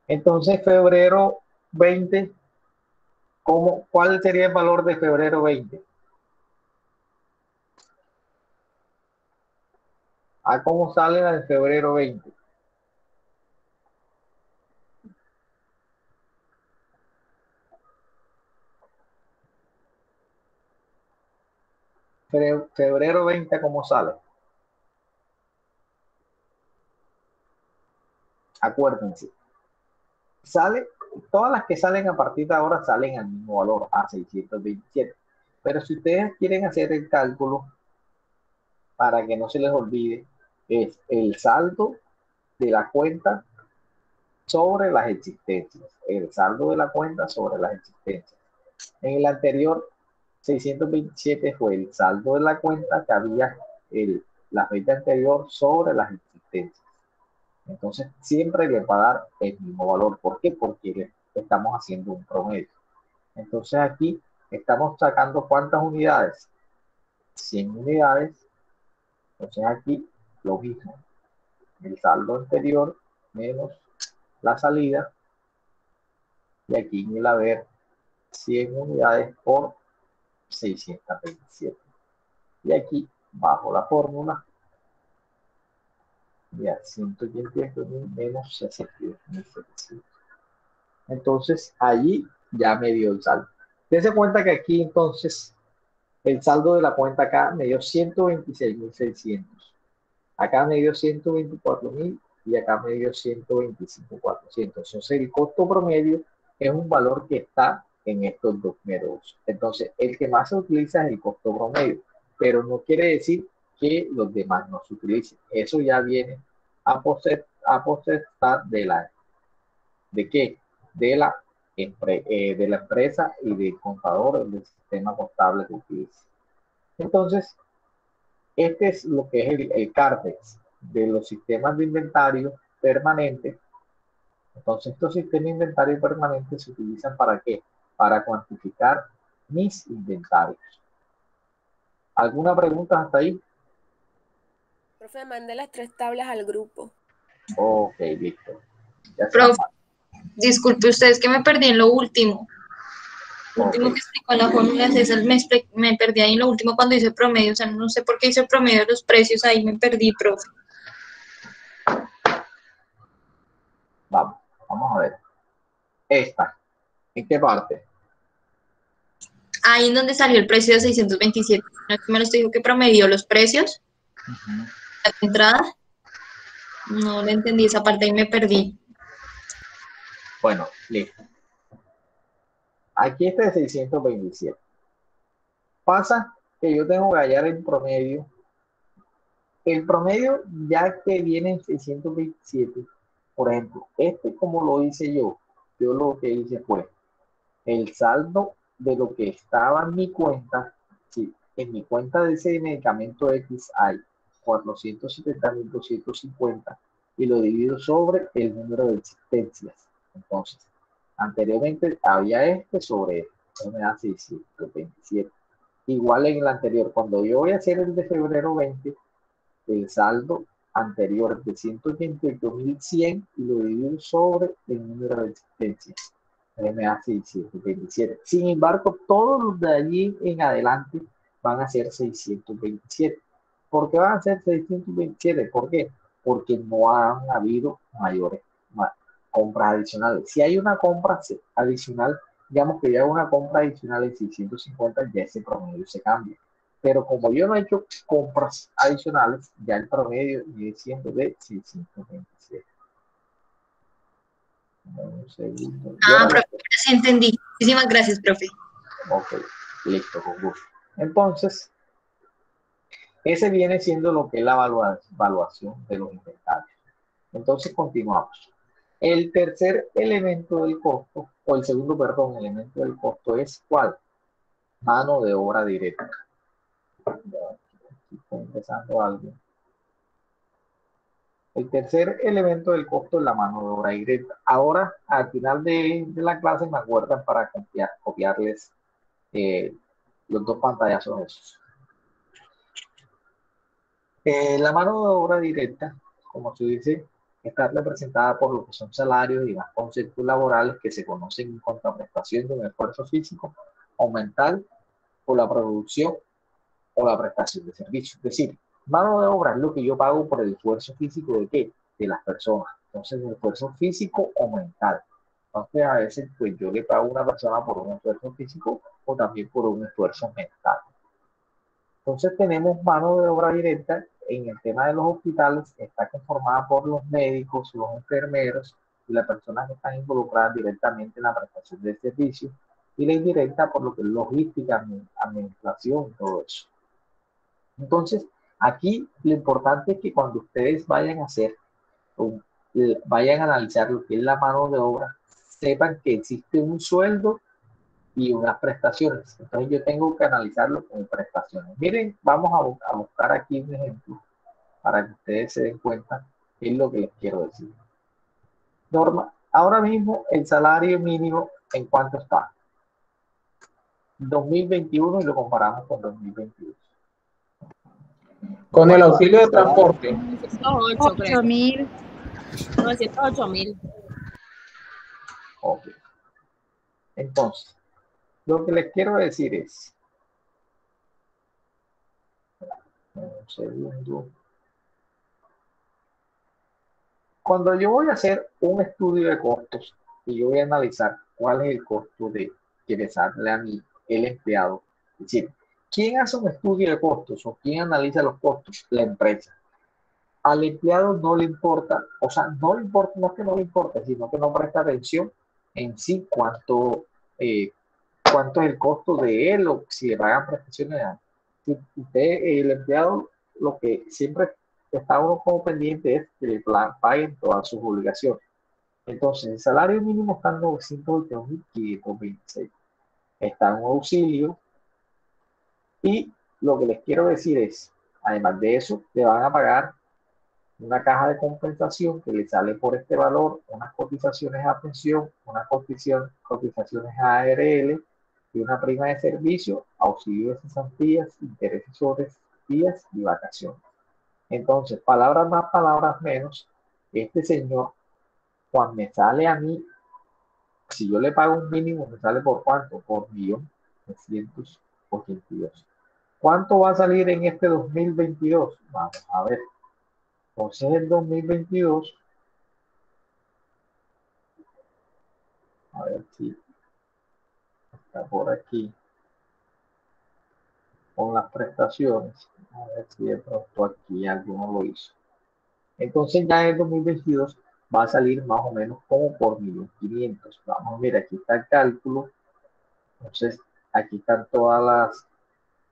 [SPEAKER 1] Entonces, febrero 20, ¿cuál sería el valor de febrero 20? ¿Cómo sale la de febrero 20? Febrero 20, ¿cómo sale? Acuérdense. Todas las que salen a partir de ahora salen al mismo valor, a 627. Pero si ustedes quieren hacer el cálculo, para que no se les olvide, es el saldo de la cuenta sobre las existencias. El saldo de la cuenta sobre las existencias. En el anterior, 627 fue el saldo de la cuenta que había la fecha anterior sobre las existencias. Entonces, siempre le va a dar el mismo valor. ¿Por qué? Porque le estamos haciendo un promedio. Entonces, aquí estamos sacando ¿cuántas unidades? 100 unidades. Entonces, aquí lo mismo. El saldo anterior menos la salida. Y aquí en el haber 100 unidades por 627. Y aquí bajo la fórmula, ya 188.000 menos 62.700. Entonces, allí ya me dio el saldo. Dense cuenta que aquí entonces el saldo de la cuenta acá me dio 126.600. Acá me dio 124.000 y acá me dio 125.400. Entonces, el costo promedio es un valor que está en estos dos métodos. Entonces, el que más se utiliza es el costo promedio, pero no quiere decir que los demás no se utilicen. Eso ya viene a potestad ¿de qué? De la empresa y del contador del sistema contable que utilice. Entonces, este es lo que es el CARDEX de los sistemas de inventario permanente. Entonces, estos sistemas de inventario permanente se utilizan ¿para qué? Para cuantificar mis inventarios. ¿Alguna pregunta hasta ahí?
[SPEAKER 8] Profe, mande las 3 tablas al grupo.
[SPEAKER 1] Ok, listo. Ya
[SPEAKER 6] Profe, disculpe ustedes que me perdí en lo último. Lo último
[SPEAKER 1] Ok.
[SPEAKER 6] que explicó la fórmula me perdí ahí en lo último cuando hice promedio. O sea, no sé por qué hice el promedio de los precios, ahí me perdí, profe.
[SPEAKER 1] Vamos a ver. Esta, ¿en qué parte?
[SPEAKER 6] Ahí en donde salió el precio de 627. ¿No es que me lo dijo que promedió los precios? La entrada. No le entendí esa parte y me perdí.
[SPEAKER 1] Bueno, listo. Aquí está de 627. Pasa que yo tengo que hallar el promedio. El promedio ya que viene en 627, por ejemplo, este como lo hice yo lo que hice fue el saldo de lo que estaba en mi cuenta. Sí, en mi cuenta de ese medicamento X hay 470.250 y lo divido sobre el número de existencias. Entonces, anteriormente había este sobre este, eso me da 627. Igual en el anterior, cuando yo voy a hacer el de febrero 20, el saldo anterior de 188.100 y lo divido sobre el número de existencias. Me da 627. Sin embargo, todos los de allí en adelante van a ser 627. ¿Por qué van a ser 627? ¿Por qué? Porque no han habido mayores compras adicionales. Si hay una compra adicional, digamos que ya una compra adicional de 650, ya ese promedio se cambia. Pero como yo no he hecho compras adicionales, ya el promedio viene siendo de 627. Un segundo.
[SPEAKER 6] Profe, sí entendí. Muchísimas gracias, profe.
[SPEAKER 1] Ok, listo, con gusto. Entonces, ese viene siendo lo que es la evaluación de los inventarios. Entonces, continuamos. El tercer elemento del costo, o el segundo, perdón, elemento del costo es ¿cuál? Mano de obra directa. Aquí está empezando algo. El tercer elemento del costo es la mano de obra directa. Ahora, al final de la clase, me acuerdan para copiarles los dos pantallazos esos. La mano de obra directa, como se dice, está representada por lo que son salarios y más conceptos laborales que se conocen en contraprestación de un esfuerzo físico o mental o la producción o la prestación de servicios. Es decir, mano de obra es lo que yo pago por el esfuerzo físico de ¿qué? De las personas. Entonces, el esfuerzo físico o mental. Entonces, a veces, pues yo le pago a una persona por un esfuerzo físico o también por un esfuerzo mental. Entonces, tenemos mano de obra directa en el tema de los hospitales, está conformada por los médicos, los enfermeros y las personas que están involucradas directamente en la prestación de servicios, y la indirecta por lo que es logística, administración y todo eso. Entonces, aquí lo importante es que cuando ustedes vayan a hacer, vayan a analizar lo que es la mano de obra, sepan que existe un sueldo y unas prestaciones. Entonces yo tengo que analizarlo con prestaciones. Miren, vamos a buscar aquí un ejemplo para que ustedes se den cuenta Es lo que les quiero decir. Ahora mismo el salario mínimo, ¿en cuánto está? 2021 y lo comparamos con 2022.
[SPEAKER 5] Con el auxilio de
[SPEAKER 1] ¿Salario?
[SPEAKER 5] transporte.
[SPEAKER 7] 908, creo.
[SPEAKER 2] 8.000.
[SPEAKER 7] 908.000.
[SPEAKER 1] Ok. Entonces, lo que les quiero decir es, un segundo. Cuando yo voy a hacer un estudio de costos y yo voy a analizar cuál es el costo de que me sale a mí el empleado, es decir, ¿quién hace un estudio de costos o quién analiza los costos? La empresa. Al empleado no le importa, o sea, no le importa, no es que no le importa, sino que no presta atención en sí cuánto es el costo de él o si le pagan prestaciones. Si usted, el empleado, lo que siempre está uno como pendiente es que le paguen todas sus obligaciones. Entonces, el salario mínimo está en 922.526. Está en un auxilio y lo que les quiero decir es, además de eso, le van a pagar una caja de compensación que le sale por este valor, unas cotizaciones a pensión, unas cotizaciones a ARL y una prima de servicio, auxilio de cesantías, intereses sobre días y vacaciones. Entonces, palabras más, palabras menos, este señor, cuando me sale a mí, si yo le pago un mínimo, me sale por cuánto, por 1.382. ¿Cuánto va a salir en este 2022? Vamos a ver. Entonces, el 2022, a ver si está por aquí, con las prestaciones, a ver si de pronto aquí alguno lo hizo. Entonces, ya en el 2022 va a salir más o menos como por 1.500.000. Vamos a ver, aquí está el cálculo. Entonces, aquí están todas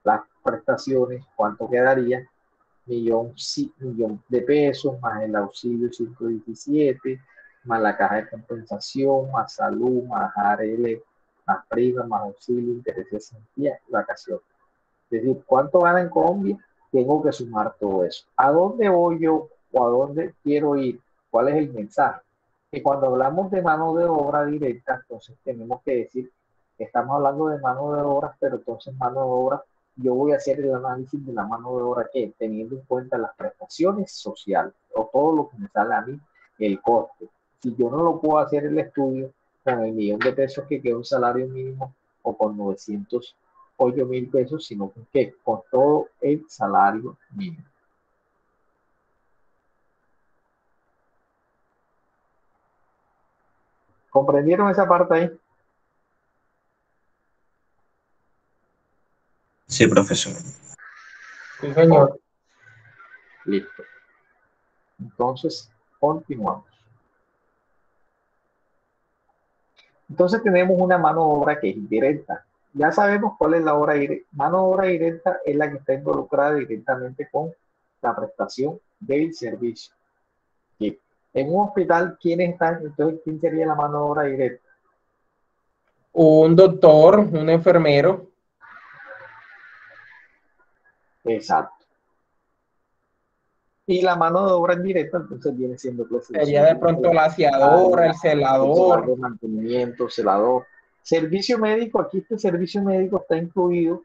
[SPEAKER 1] las prestaciones, cuánto quedaría, millón de pesos, más el auxilio 117, más la caja de compensación, más salud, más ARL, más prima, más auxilio, intereses y vacaciones. Es decir, ¿cuánto gana en Colombia? Tengo que sumar todo eso. ¿A dónde voy yo o a dónde quiero ir? ¿Cuál es el mensaje? Que cuando hablamos de mano de obra directa, entonces tenemos que decir que estamos hablando de mano de obra, pero entonces mano de obra, yo voy a hacer el análisis de la mano de obra que teniendo en cuenta las prestaciones sociales o todo lo que me sale a mí, el coste. Si yo no lo puedo hacer el estudio con el 1.000.000 de pesos que queda un salario mínimo o con 908.000 pesos, sino que con todo el salario mínimo. ¿Comprendieron esa parte ahí?
[SPEAKER 4] Sí, profesor.
[SPEAKER 5] Sí, señor.
[SPEAKER 1] Listo. Entonces, continuamos. Entonces tenemos una mano de obra que es indirecta. Ya sabemos cuál es la obra directa. Mano de obra directa es la que está involucrada directamente con la prestación del servicio. Y en un hospital, ¿quiénes están? Entonces, ¿quién sería la mano de obra directa?
[SPEAKER 5] Un doctor, un enfermero.
[SPEAKER 1] Exacto. Y la mano de obra indirecta, entonces viene siendo
[SPEAKER 5] Sería de pronto la aseadora, el celador.
[SPEAKER 1] de mantenimiento, celador. Servicio médico, aquí este servicio médico está incluido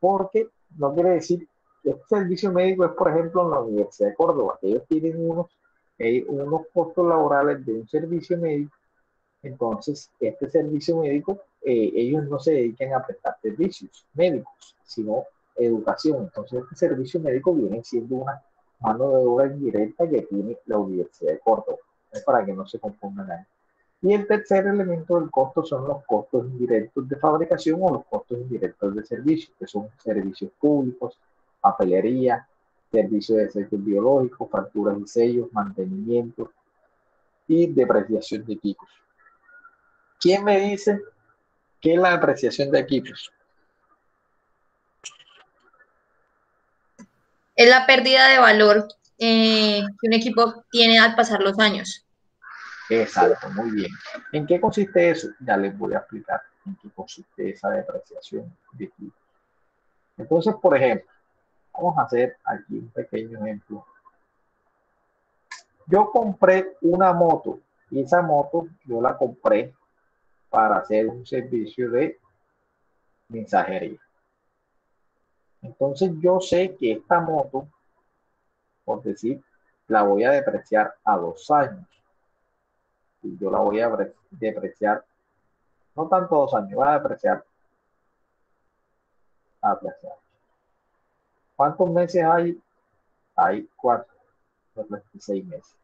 [SPEAKER 1] porque no quiere decir que este servicio médico es, por ejemplo, en la Universidad de Córdoba, que ellos tienen unos costos laborales de un servicio médico. Entonces, este servicio médico, ellos no se dedican a prestar servicios médicos, sino educación. Entonces, este servicio médico viene siendo una mano de obra indirecta que tiene la Universidad de Córdoba, para que no se confundan ahí. Y el tercer elemento del costo son los costos indirectos de fabricación o los costos indirectos de servicio, que son servicios públicos, papelería, servicios de sellos biológicos, facturas y sellos, mantenimiento y depreciación de equipos. ¿Quién me dice qué es la depreciación de equipos?
[SPEAKER 6] Es la pérdida de valor que un equipo tiene al pasar los años.
[SPEAKER 1] Exacto, muy bien. ¿En qué consiste eso? Ya les voy a explicar en qué consiste esa depreciación de equipos. Entonces, por ejemplo, vamos a hacer aquí un pequeño ejemplo. Yo compré una moto y esa moto yo la compré para hacer un servicio de mensajería. Entonces yo sé que esta moto, por decir, la voy a depreciar a 2 años. Y yo la voy a depreciar, no tanto 2 años, voy a apreciar. ¿Cuántos meses hay? Hay 4, 26 meses.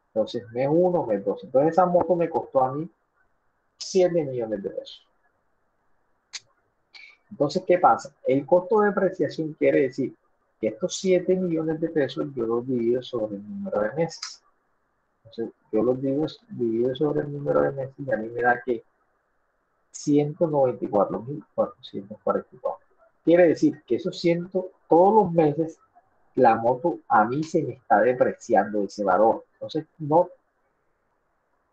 [SPEAKER 1] Entonces, mes 1, mes 2. Entonces, esa moto me costó a mí 7 millones de pesos. Entonces, ¿qué pasa? El costo de depreciación quiere decir que estos 7 millones de pesos yo los divido sobre el número de meses. Entonces, yo los divido sobre el número de meses y a mí me da que 194.444. Quiere decir que esos 100, todos los meses, la moto a mí se me está depreciando ese valor. Entonces, no.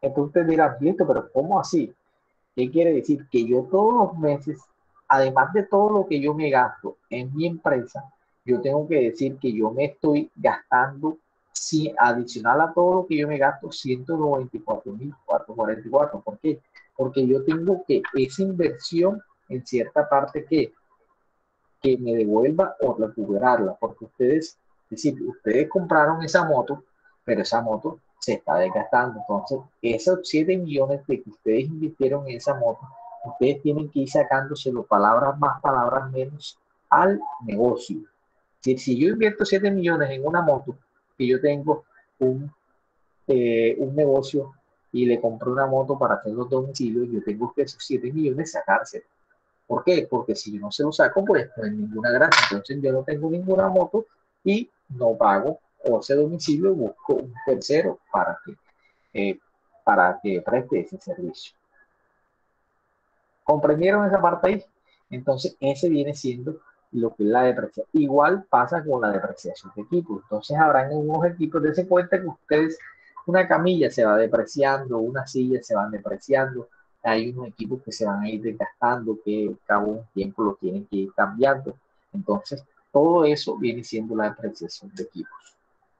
[SPEAKER 1] Entonces usted dirá, listo, pero ¿cómo así? ¿Qué quiere decir? Que yo todos los meses, además de todo lo que yo me gasto en mi empresa, yo tengo que decir que yo me estoy gastando, si adicional a todo lo que yo me gasto, 194.444. ¿Por qué? Porque yo tengo que esa inversión en cierta parte que me devuelva o recuperarla, porque ustedes, es decir, ustedes compraron esa moto, pero esa moto se está desgastando. Entonces, esos 7 millones de que ustedes invirtieron en esa moto, ustedes tienen que ir sacándoselo palabras más, palabras menos al negocio. Si yo invierto 7 millones en una moto, que yo tengo un negocio y le compro una moto para hacer los domicilios, yo tengo que esos 7 millones sacárselo. ¿Por qué? Porque si yo no se lo saco, pues no hay ninguna gracia. Entonces yo no tengo ninguna moto y no pago o ese domicilio, busco un tercero para que preste ese servicio. ¿Comprendieron esa parte ahí? Entonces ese viene siendo lo que es la depreciación. Igual pasa con la depreciación de equipos. Entonces habrán unos equipos, dense cuenta que ustedes, una camilla se va depreciando, una silla se van depreciando, hay unos equipos que se van a ir desgastando, que cada un tiempo lo tienen que ir cambiando. Entonces, todo eso viene siendo la depreciación de equipos.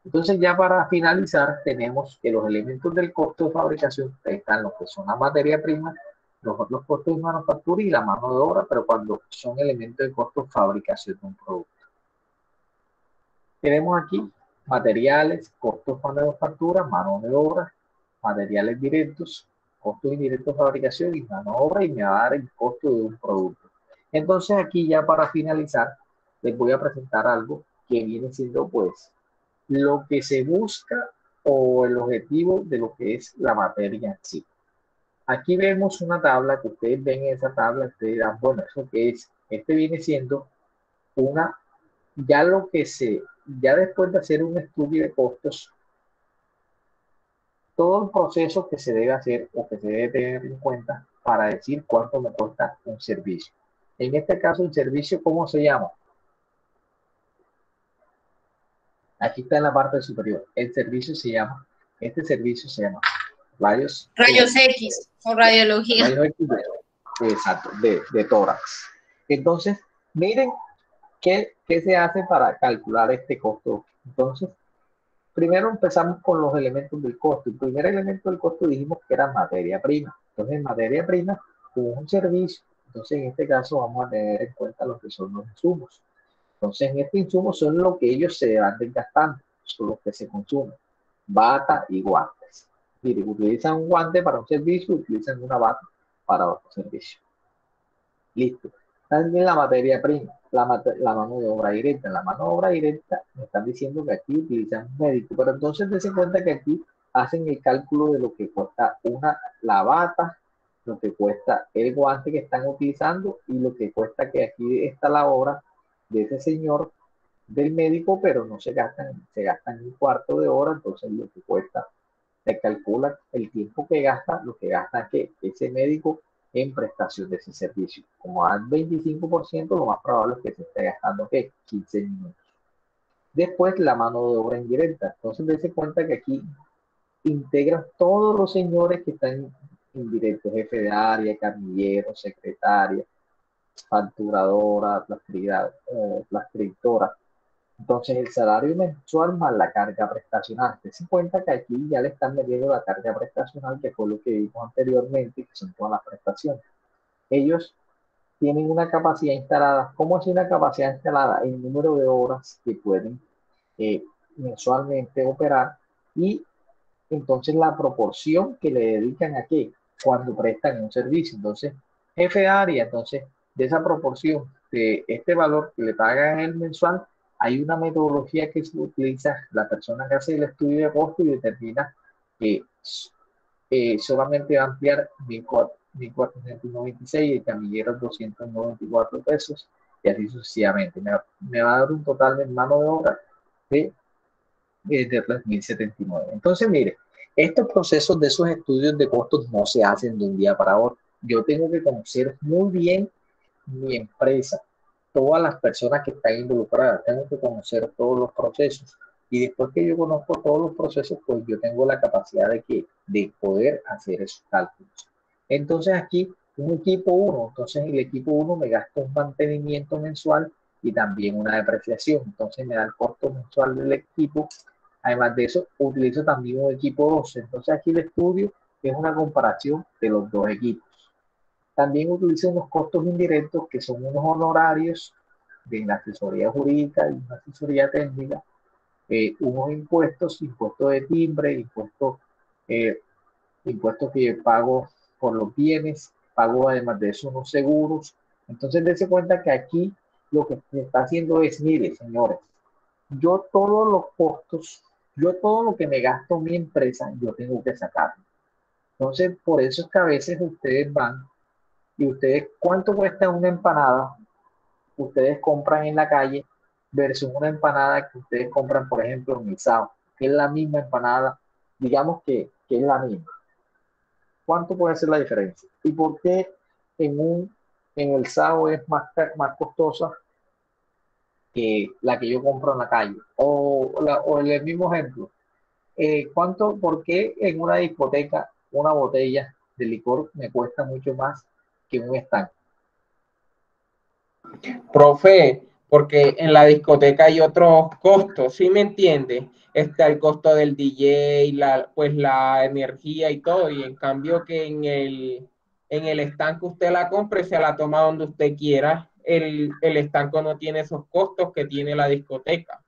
[SPEAKER 1] Entonces, ya para finalizar, tenemos que los elementos del costo de fabricación están los que son la materia prima, los costos de manufactura y la mano de obra, pero cuando son elementos de costo de fabricación de un producto. Tenemos aquí materiales, costos de manufactura, mano de obra, materiales directos, costos indirectos de fabricación y mano de obra, y me va a dar el costo de un producto. Entonces aquí ya para finalizar les voy a presentar algo que viene siendo pues lo que se busca o el objetivo de lo que es la materia en sí. Aquí vemos una tabla que ustedes ven en esa tabla, ustedes dirán, bueno, ¿eso qué es? Este viene siendo ya después de hacer un estudio de costos, todo el proceso que se debe hacer o que se debe tener en cuenta para decir cuánto me cuesta un servicio. En este caso, el servicio, ¿cómo se llama? Aquí está en la parte superior. Este servicio se llama rayos
[SPEAKER 6] X o radiología.
[SPEAKER 1] Rayos X, exacto, de tórax. Entonces, miren qué se hace para calcular este costo. Entonces, primero empezamos con los elementos del costo. El primer elemento del costo dijimos que era materia prima. Entonces, materia prima como un servicio. Entonces, en este caso vamos a tener en cuenta lo que son los insumos. Entonces, en este insumo son lo que ellos se van desgastando, son los que se consumen. Bata y guantes. Miren, utilizan un guante para un servicio, utilizan una bata para otro servicio. Listo. También la materia prima, la mano de obra directa. En la mano de obra directa me están diciendo que aquí utilizan un médico, pero entonces dense cuenta que aquí hacen el cálculo de lo que cuesta la bata, lo que cuesta el guante que están utilizando y lo que cuesta que aquí está la hora de ese señor del médico, pero no se gastan un cuarto de hora, entonces lo que cuesta, se calcula el tiempo que gasta, lo que gasta que ese médico en prestación de ese servicio. Como al 25%, lo más probable es que se esté gastando ¿qué? 15 minutos. Después la mano de obra indirecta. Entonces dense cuenta que aquí integran todos los señores que están indirectos, jefe de área, camillero, secretaria, facturadora, plastridora, Entonces, el salario mensual más la carga prestacional. Te das cuenta que aquí ya le están metiendo la carga prestacional, que fue lo que vimos anteriormente, que son todas las prestaciones. Ellos tienen una capacidad instalada. ¿Cómo es una capacidad instalada? El número de horas que pueden mensualmente operar y entonces la proporción que le dedican a qué cuando prestan un servicio. Entonces, jefe de área, entonces, de esa proporción de este valor que le pagan el mensual, hay una metodología que se utiliza la persona que hace el estudio de costo y determina que solamente va a ampliar 1.496 y el camillero 294 pesos y así sucesivamente. Me va a dar un total de mano de obra de 3.079. Entonces, mire, estos procesos de esos estudios de costos no se hacen de un día para otro. Yo tengo que conocer muy bien mi empresa, todas las personas que están involucradas, tengo que conocer todos los procesos. Y después que yo conozco todos los procesos, pues yo tengo la capacidad de poder hacer esos cálculos. Entonces aquí, un equipo 1, entonces el equipo 1 me gasta un mantenimiento mensual y también una depreciación. Entonces me da el costo mensual del equipo. Además de eso, utilizo también un equipo 2. Entonces aquí el estudio es una comparación de los dos equipos. También utilizo unos costos indirectos que son unos honorarios de la asesoría jurídica y una asesoría técnica, unos impuestos, impuestos de timbre, impuestos que pago por los bienes, pago además de eso unos seguros. Entonces, dése cuenta que aquí lo que se está haciendo es, mire, señores, yo todos los costos, yo todo lo que me gasto mi empresa, yo tengo que sacarlo. Entonces, por eso es que a veces ustedes van y ustedes, ¿cuánto cuesta una empanada? Ustedes compran en la calle versus una empanada que ustedes compran, por ejemplo, en el Sao, que es la misma empanada, digamos que es la misma. ¿Cuánto puede ser la diferencia? ¿Y por qué en el Sao es más costosa que la que yo compro en la calle? O el mismo ejemplo, ¿por qué en una discoteca una botella de licor me cuesta mucho más que un estanque?
[SPEAKER 5] Profe, porque en la discoteca hay otros costos, ¿sí me entiende? Está el costo del DJ, pues la energía y todo, y en cambio que en el estanco usted la compra y se la toma donde usted quiera, el estanco no tiene esos costos que tiene la discoteca.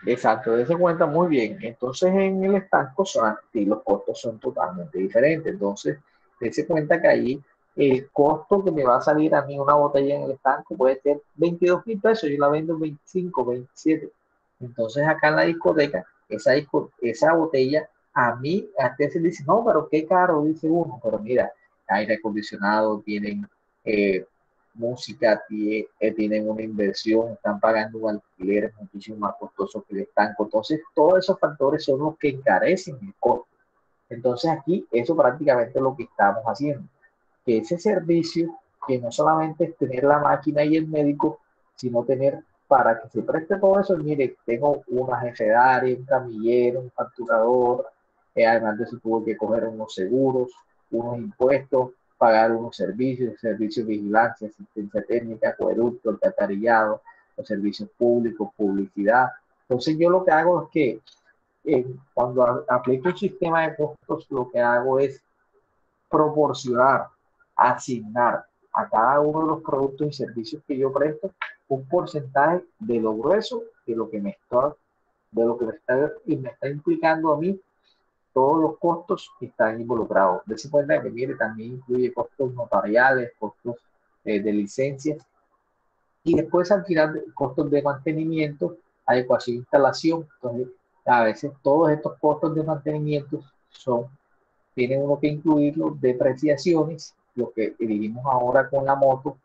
[SPEAKER 1] Exacto, de se cuenta muy bien. Entonces en el estanco sí, los costos son totalmente diferentes. Entonces, dése cuenta que ahí el costo que me va a salir a mí una botella en el estanco puede ser 22.000 pesos, yo la vendo en 25, 27. Entonces acá en la discoteca, esa botella a mí, a veces dice, no, pero qué caro, dice uno, pero mira, aire acondicionado, tienen música, tienen una inversión, están pagando un alquiler muchísimo más costoso que el estanco. Entonces, todos esos factores son los que encarecen el costo. Entonces, aquí, eso prácticamente es lo que estamos haciendo. Que ese servicio, que no solamente es tener la máquina y el médico, sino tener, para que se preste todo eso, mire, tengo una jefe de área, un camillero, un facturador, además de eso tuvo que coger unos seguros, unos impuestos, pagar unos servicios de vigilancia, asistencia técnica, acueducto, alcantarillado, los servicios públicos, publicidad. Entonces yo lo que hago es que cuando aplico un sistema de costos, lo que hago es proporcionar, asignar a cada uno de los productos y servicios que yo presto un porcentaje de lo grueso de lo que me está implicando a mí todos los costos que están involucrados. Dese cuenta que, mire, también incluye costos notariales, costos de licencias y después al final costos de mantenimiento, adecuación e instalación. Entonces, a veces todos estos costos de mantenimiento tienen uno que incluir los depreciaciones, lo que dijimos ahora con la moto.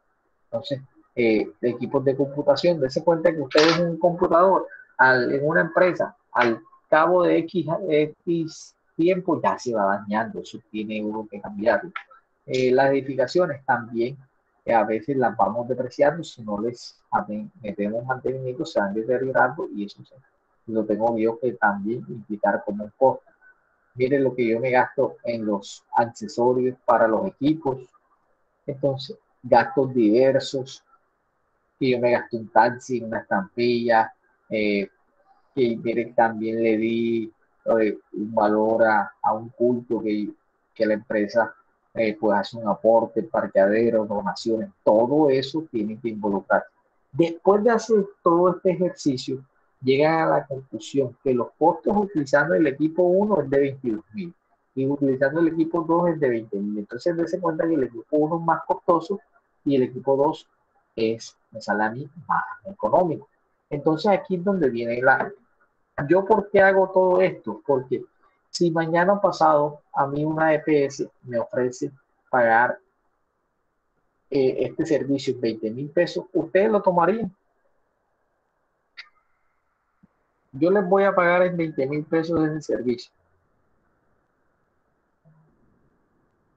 [SPEAKER 1] Entonces, de equipos de computación, dése cuenta que usted es un computador en una empresa, al cabo de X tiempo ya se va dañando, eso tiene uno que cambiarlo. Las edificaciones también, a veces las vamos depreciando, si no les metemos mantenimiento, se van deteriorando y eso lo tengo yo que también implicar como un costo. Mire lo que yo me gasto en los accesorios para los equipos, entonces gastos diversos, que yo me gasto un taxi, una estampilla, que también le di un valor a un culto que la empresa pues hace un aporte, parqueaderos, donaciones, todo eso tiene que involucrar. Después de hacer todo este ejercicio, llegan a la conclusión que los costos utilizando el equipo 1 es de 22.000 y utilizando el equipo 2 es de 20.000. Entonces, dése cuenta que el equipo 1 es más costoso y el equipo 2 me sale a mí más económico. Entonces, aquí es donde viene ¿Yo por qué hago todo esto? Porque si mañana pasado a mí una EPS me ofrece pagar este servicio en 20.000 pesos, ¿ustedes lo tomarían? Yo les voy a pagar en 20.000 pesos ese servicio.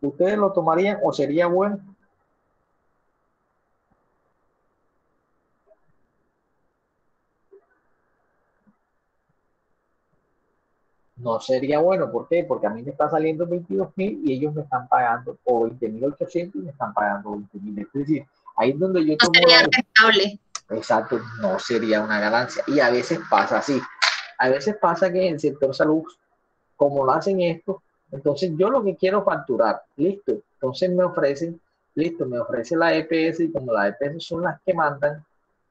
[SPEAKER 1] ¿Ustedes lo tomarían o sería bueno? No sería bueno. ¿Por qué? Porque a mí me está saliendo 22.000 y ellos me están pagando o 20.800 y me están pagando 20.000. Es decir, ahí es donde yo
[SPEAKER 6] No
[SPEAKER 1] tomo
[SPEAKER 6] sería rentable.
[SPEAKER 1] Exacto, no sería una ganancia. Y a veces pasa así. A veces pasa que en el sector salud, como lo hacen esto, entonces yo lo que quiero facturar, listo. Entonces me ofrecen, listo, me ofrece la EPS y como las EPS son las que mandan,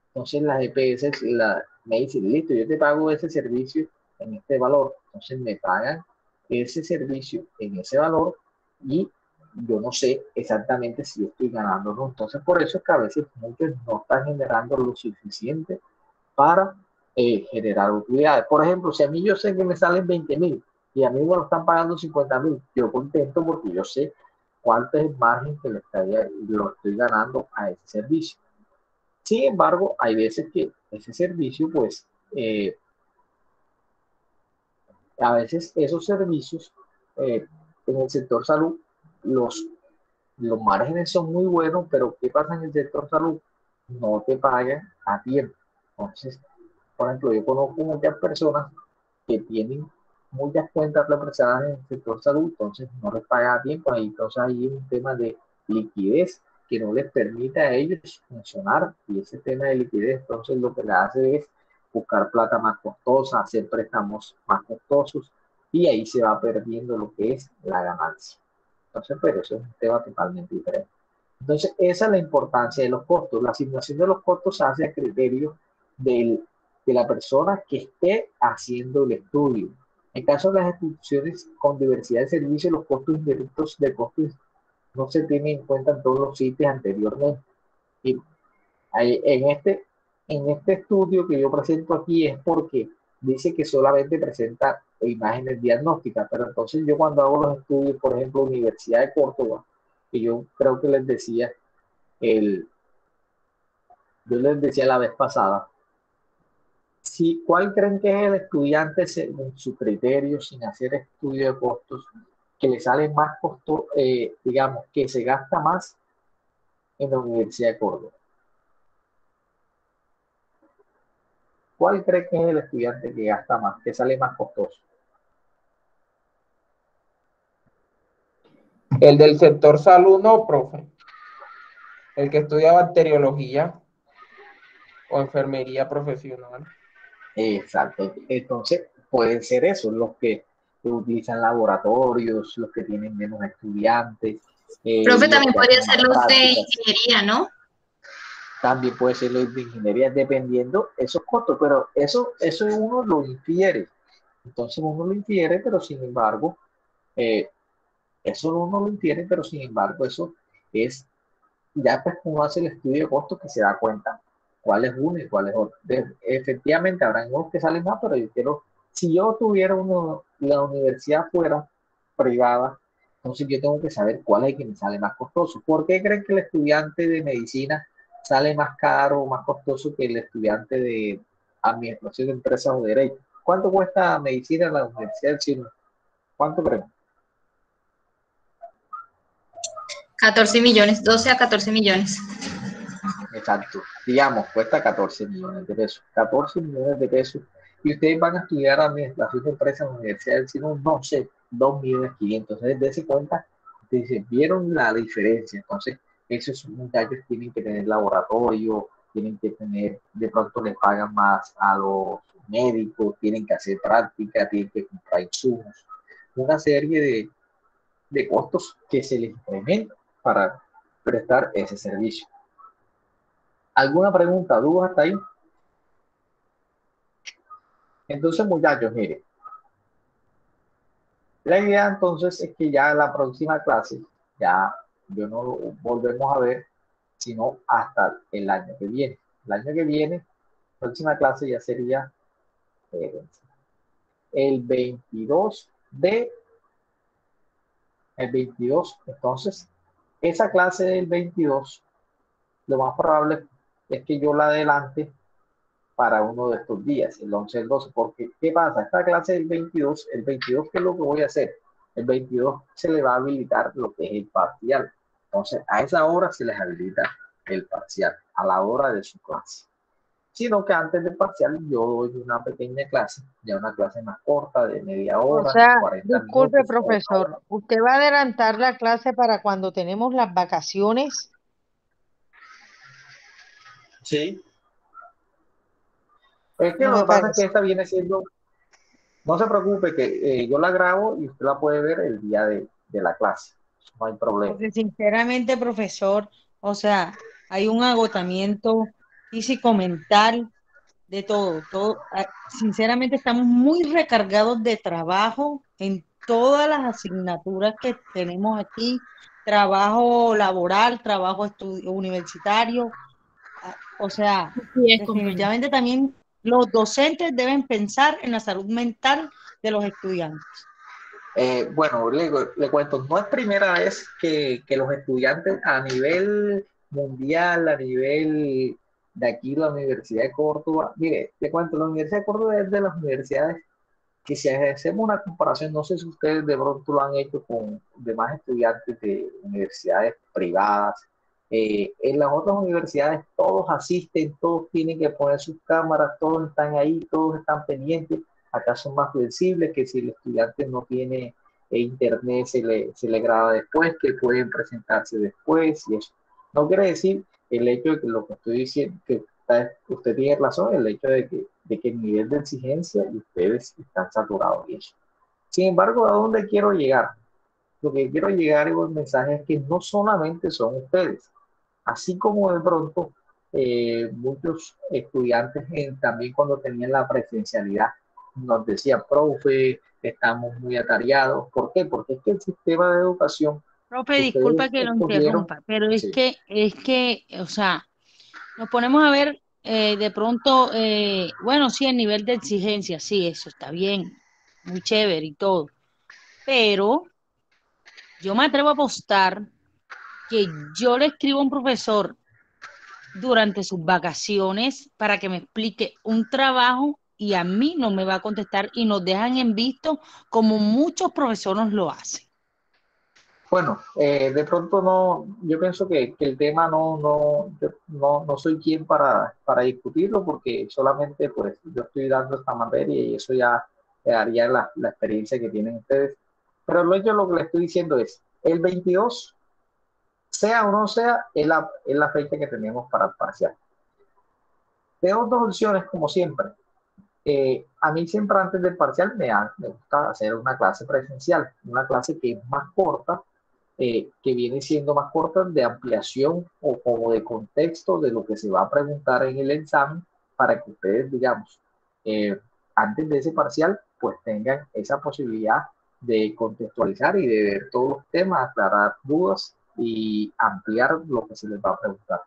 [SPEAKER 1] entonces las EPS me dicen, listo, yo te pago ese servicio en este valor. Entonces me pagan ese servicio en ese valor y yo no sé exactamente si estoy ganando o no. Entonces por eso es que a veces muchos no están generando lo suficiente para generar utilidades. Por ejemplo, si a mí yo sé que me salen 20.000 y a mí me lo están pagando 50.000, yo contento porque yo sé cuánto es el margen que lo estoy ganando a ese servicio. Sin embargo, hay veces que ese servicio, pues, a veces esos servicios en el sector salud, los, los márgenes son muy buenos, pero ¿qué pasa en el sector salud? No te pagan a tiempo. Entonces, por ejemplo, yo conozco muchas personas que tienen muchas cuentas represadas en el sector salud, entonces no les pagan a tiempo. Entonces hay un tema de liquidez que no les permite a ellos funcionar, y ese tema de liquidez entonces lo que le hace es buscar plata más costosa, hacer préstamos más costosos, y ahí se va perdiendo lo que es la ganancia. Entonces, pero eso es un tema totalmente diferente. Entonces, esa es la importancia de los costos. La asignación de los costos se hace a criterio de la persona que esté haciendo el estudio. En caso de las instituciones con diversidad de servicios, los costos indirectos de costos no se tienen en cuenta en todos los sitios anteriormente. Y en este estudio que yo presento aquí es porque dice que solamente presenta imágenes diagnósticas, pero entonces yo cuando hago los estudios, por ejemplo, Universidad de Córdoba, que yo creo que les decía, yo les decía la vez pasada, ¿cuál creen que es el estudiante según su criterio, sin hacer estudio de costos, que le sale más costo, digamos, que se gasta más en la Universidad de Córdoba? ¿Cuál cree que es el estudiante que gasta más, que sale más costoso?
[SPEAKER 5] El del sector salud, no, profe. El que estudia bacteriología o enfermería profesional.
[SPEAKER 1] Exacto. Entonces, pueden ser eso, los que utilizan laboratorios, los que tienen menos estudiantes.
[SPEAKER 6] Profe, también podría ser los de ingeniería, ¿no?
[SPEAKER 1] También puede ser los de ingeniería, dependiendo esos costos, pero eso uno lo infiere. Entonces uno lo infiere, pero sin embargo, eso uno lo infiere, pero sin embargo, eso es, ya pues uno hace el estudio de costos que se da cuenta cuál es uno y cuál es otro. Efectivamente, habrá unos que salen más, pero yo quiero, si yo tuviera la universidad fuera privada, entonces yo tengo que saber cuál es el que me sale más costoso. ¿Por qué creen que el estudiante de medicina sale más caro o más costoso que el estudiante de administración de empresas o de derecho? ¿Cuánto cuesta medicina en la Universidad del Chile? ¿Cuánto creen?
[SPEAKER 6] 14 millones, 12 a 14 millones.
[SPEAKER 1] Exacto, digamos, cuesta 14 millones de pesos. 14 millones de pesos. Y ustedes van a estudiar administración de empresas en la Universidad del Chile, no sé, 2.500.000. Entonces, dése cuenta, ustedes vieron la diferencia. Entonces, esos muchachos tienen que tener laboratorio, tienen que tener, de pronto les pagan más a los médicos, tienen que hacer práctica, tienen que comprar insumos, una serie de costos que se les incrementan para prestar ese servicio. ¿Alguna pregunta, duda hasta ahí? Entonces, muchachos, miren, la idea entonces es que ya la próxima clase, ya yo no lo volvemos a ver, sino hasta el año que viene. El año que viene, la próxima clase ya sería el 22 entonces, esa clase del 22, lo más probable es que yo la adelante para uno de estos días, el 11 y el 12, porque ¿qué pasa? Esta clase del 22, el 22, ¿qué es lo que voy a hacer? El 22 se le va a habilitar lo que es el parcial. Entonces, a esa hora se les habilita el parcial, a la hora de su clase. Sino que antes del parcial yo doy una pequeña clase, ya una clase más corta, de media
[SPEAKER 9] O
[SPEAKER 1] hora,
[SPEAKER 9] sea,
[SPEAKER 1] 40
[SPEAKER 9] disculpe,
[SPEAKER 1] minutos.
[SPEAKER 9] profesor, ¿usted va a adelantar la clase para cuando tenemos las vacaciones?
[SPEAKER 1] Sí. Es que
[SPEAKER 9] No
[SPEAKER 1] lo
[SPEAKER 9] me
[SPEAKER 1] que pasa es que
[SPEAKER 9] parece.
[SPEAKER 1] esta viene siendo, no se preocupe que yo la grabo y usted la puede ver el día de la clase. No hay problema.
[SPEAKER 9] Porque sinceramente, profesor, o sea, hay un agotamiento físico, mental, de todo. Sinceramente, estamos muy recargados de trabajo en todas las asignaturas que tenemos aquí, trabajo laboral, trabajo universitario. O sea,
[SPEAKER 7] Así es, compañero.
[SPEAKER 9] definitivamente también los docentes deben pensar en la salud mental de los estudiantes.
[SPEAKER 1] Bueno, le cuento, no es primera vez que los estudiantes a nivel mundial, a nivel de aquí, la Universidad de Córdoba, mire, te cuento, la Universidad de Córdoba es de las universidades que si hacemos una comparación, no sé si ustedes de pronto lo han hecho con demás estudiantes de universidades privadas, en las otras universidades todos asisten, todos tienen que poner sus cámaras, todos están ahí, todos están pendientes. Acá son más flexibles, que si el estudiante no tiene internet se le graba después, que pueden presentarse después y eso. No quiere decir el hecho de que lo que estoy diciendo, que usted tiene razón, el hecho de que el nivel de exigencia y ustedes están saturados y eso. Sin embargo, ¿a dónde quiero llegar? Lo que quiero llegar en el mensaje es que no solamente son ustedes, así como de pronto muchos estudiantes también cuando tenían la presencialidad nos decían, profe, estamos muy atareados. ¿Por qué? Porque es que el sistema de educación
[SPEAKER 9] Profe,
[SPEAKER 1] que
[SPEAKER 9] disculpa
[SPEAKER 1] ustedes
[SPEAKER 9] que lo
[SPEAKER 1] escogieron,
[SPEAKER 9] interrumpa, pero
[SPEAKER 1] sí,
[SPEAKER 9] es que, o sea, nos ponemos a ver de pronto, bueno, sí, el nivel de exigencia, sí, eso está bien, muy chévere y todo, pero yo me atrevo a apostar que yo le escribo a un profesor durante sus vacaciones para que me explique un trabajo y a mí no me va a contestar y nos dejan en visto como muchos profesores lo hacen.
[SPEAKER 1] bueno, de pronto no, yo pienso que el tema no soy quien para discutirlo porque solamente pues yo estoy dando esta materia y eso ya daría la experiencia que tienen ustedes. Pero lo que le estoy diciendo es, el 22, sea o no sea, es la fecha que tenemos para el parcial. Tengo dos opciones como siempre. A mí siempre antes del parcial me gusta hacer una clase presencial, una clase que es más corta, que viene siendo más corta de ampliación o como de contexto de lo que se va a preguntar en el examen para que ustedes, digamos, eh, antes de ese parcial, pues tengan esa posibilidad de contextualizar y de ver todos los temas, aclarar dudas y ampliar lo que se les va a preguntar.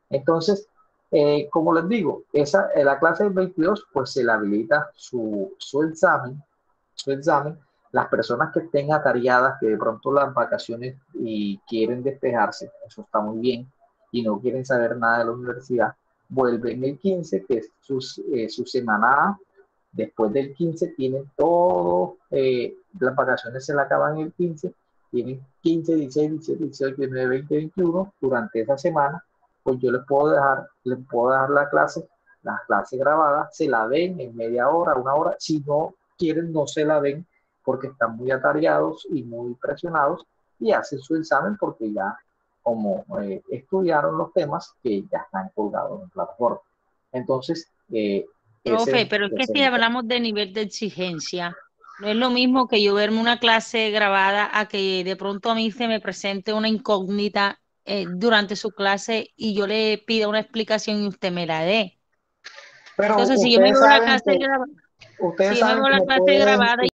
[SPEAKER 1] Entonces, como les digo, la clase del 22, pues se le habilita su examen. Las personas que estén atareadas, que de pronto las vacaciones y quieren despejarse, eso está muy bien, y no quieren saber nada de la universidad, vuelven el 15, que es su semana A. Después del 15 tienen todo, las vacaciones se le acaban el 15, tienen 15, 16, 17, 18, 19, 20, 21, durante esa semana pues yo les puedo dejar la clase grabada, se la ven en media hora, una hora, si no quieren no se la ven porque están muy atareados y muy presionados y hacen su examen porque ya cómo estudiaron los temas que ya están colgados en plataforma. Entonces,
[SPEAKER 9] Profe, pero es que si hablamos de nivel de exigencia, no es lo mismo que yo verme una clase grabada a que de pronto a mí se me presente una incógnita durante su clase y yo le pida una explicación y usted me la dé.
[SPEAKER 1] Pero
[SPEAKER 9] Entonces, si yo me
[SPEAKER 1] ustedes
[SPEAKER 9] veo la
[SPEAKER 1] saben
[SPEAKER 9] clase
[SPEAKER 1] que
[SPEAKER 9] grabada,
[SPEAKER 1] ustedes
[SPEAKER 9] si yo me
[SPEAKER 1] saben
[SPEAKER 9] veo
[SPEAKER 1] que
[SPEAKER 9] la
[SPEAKER 1] me
[SPEAKER 9] clase
[SPEAKER 1] pueden
[SPEAKER 9] grabada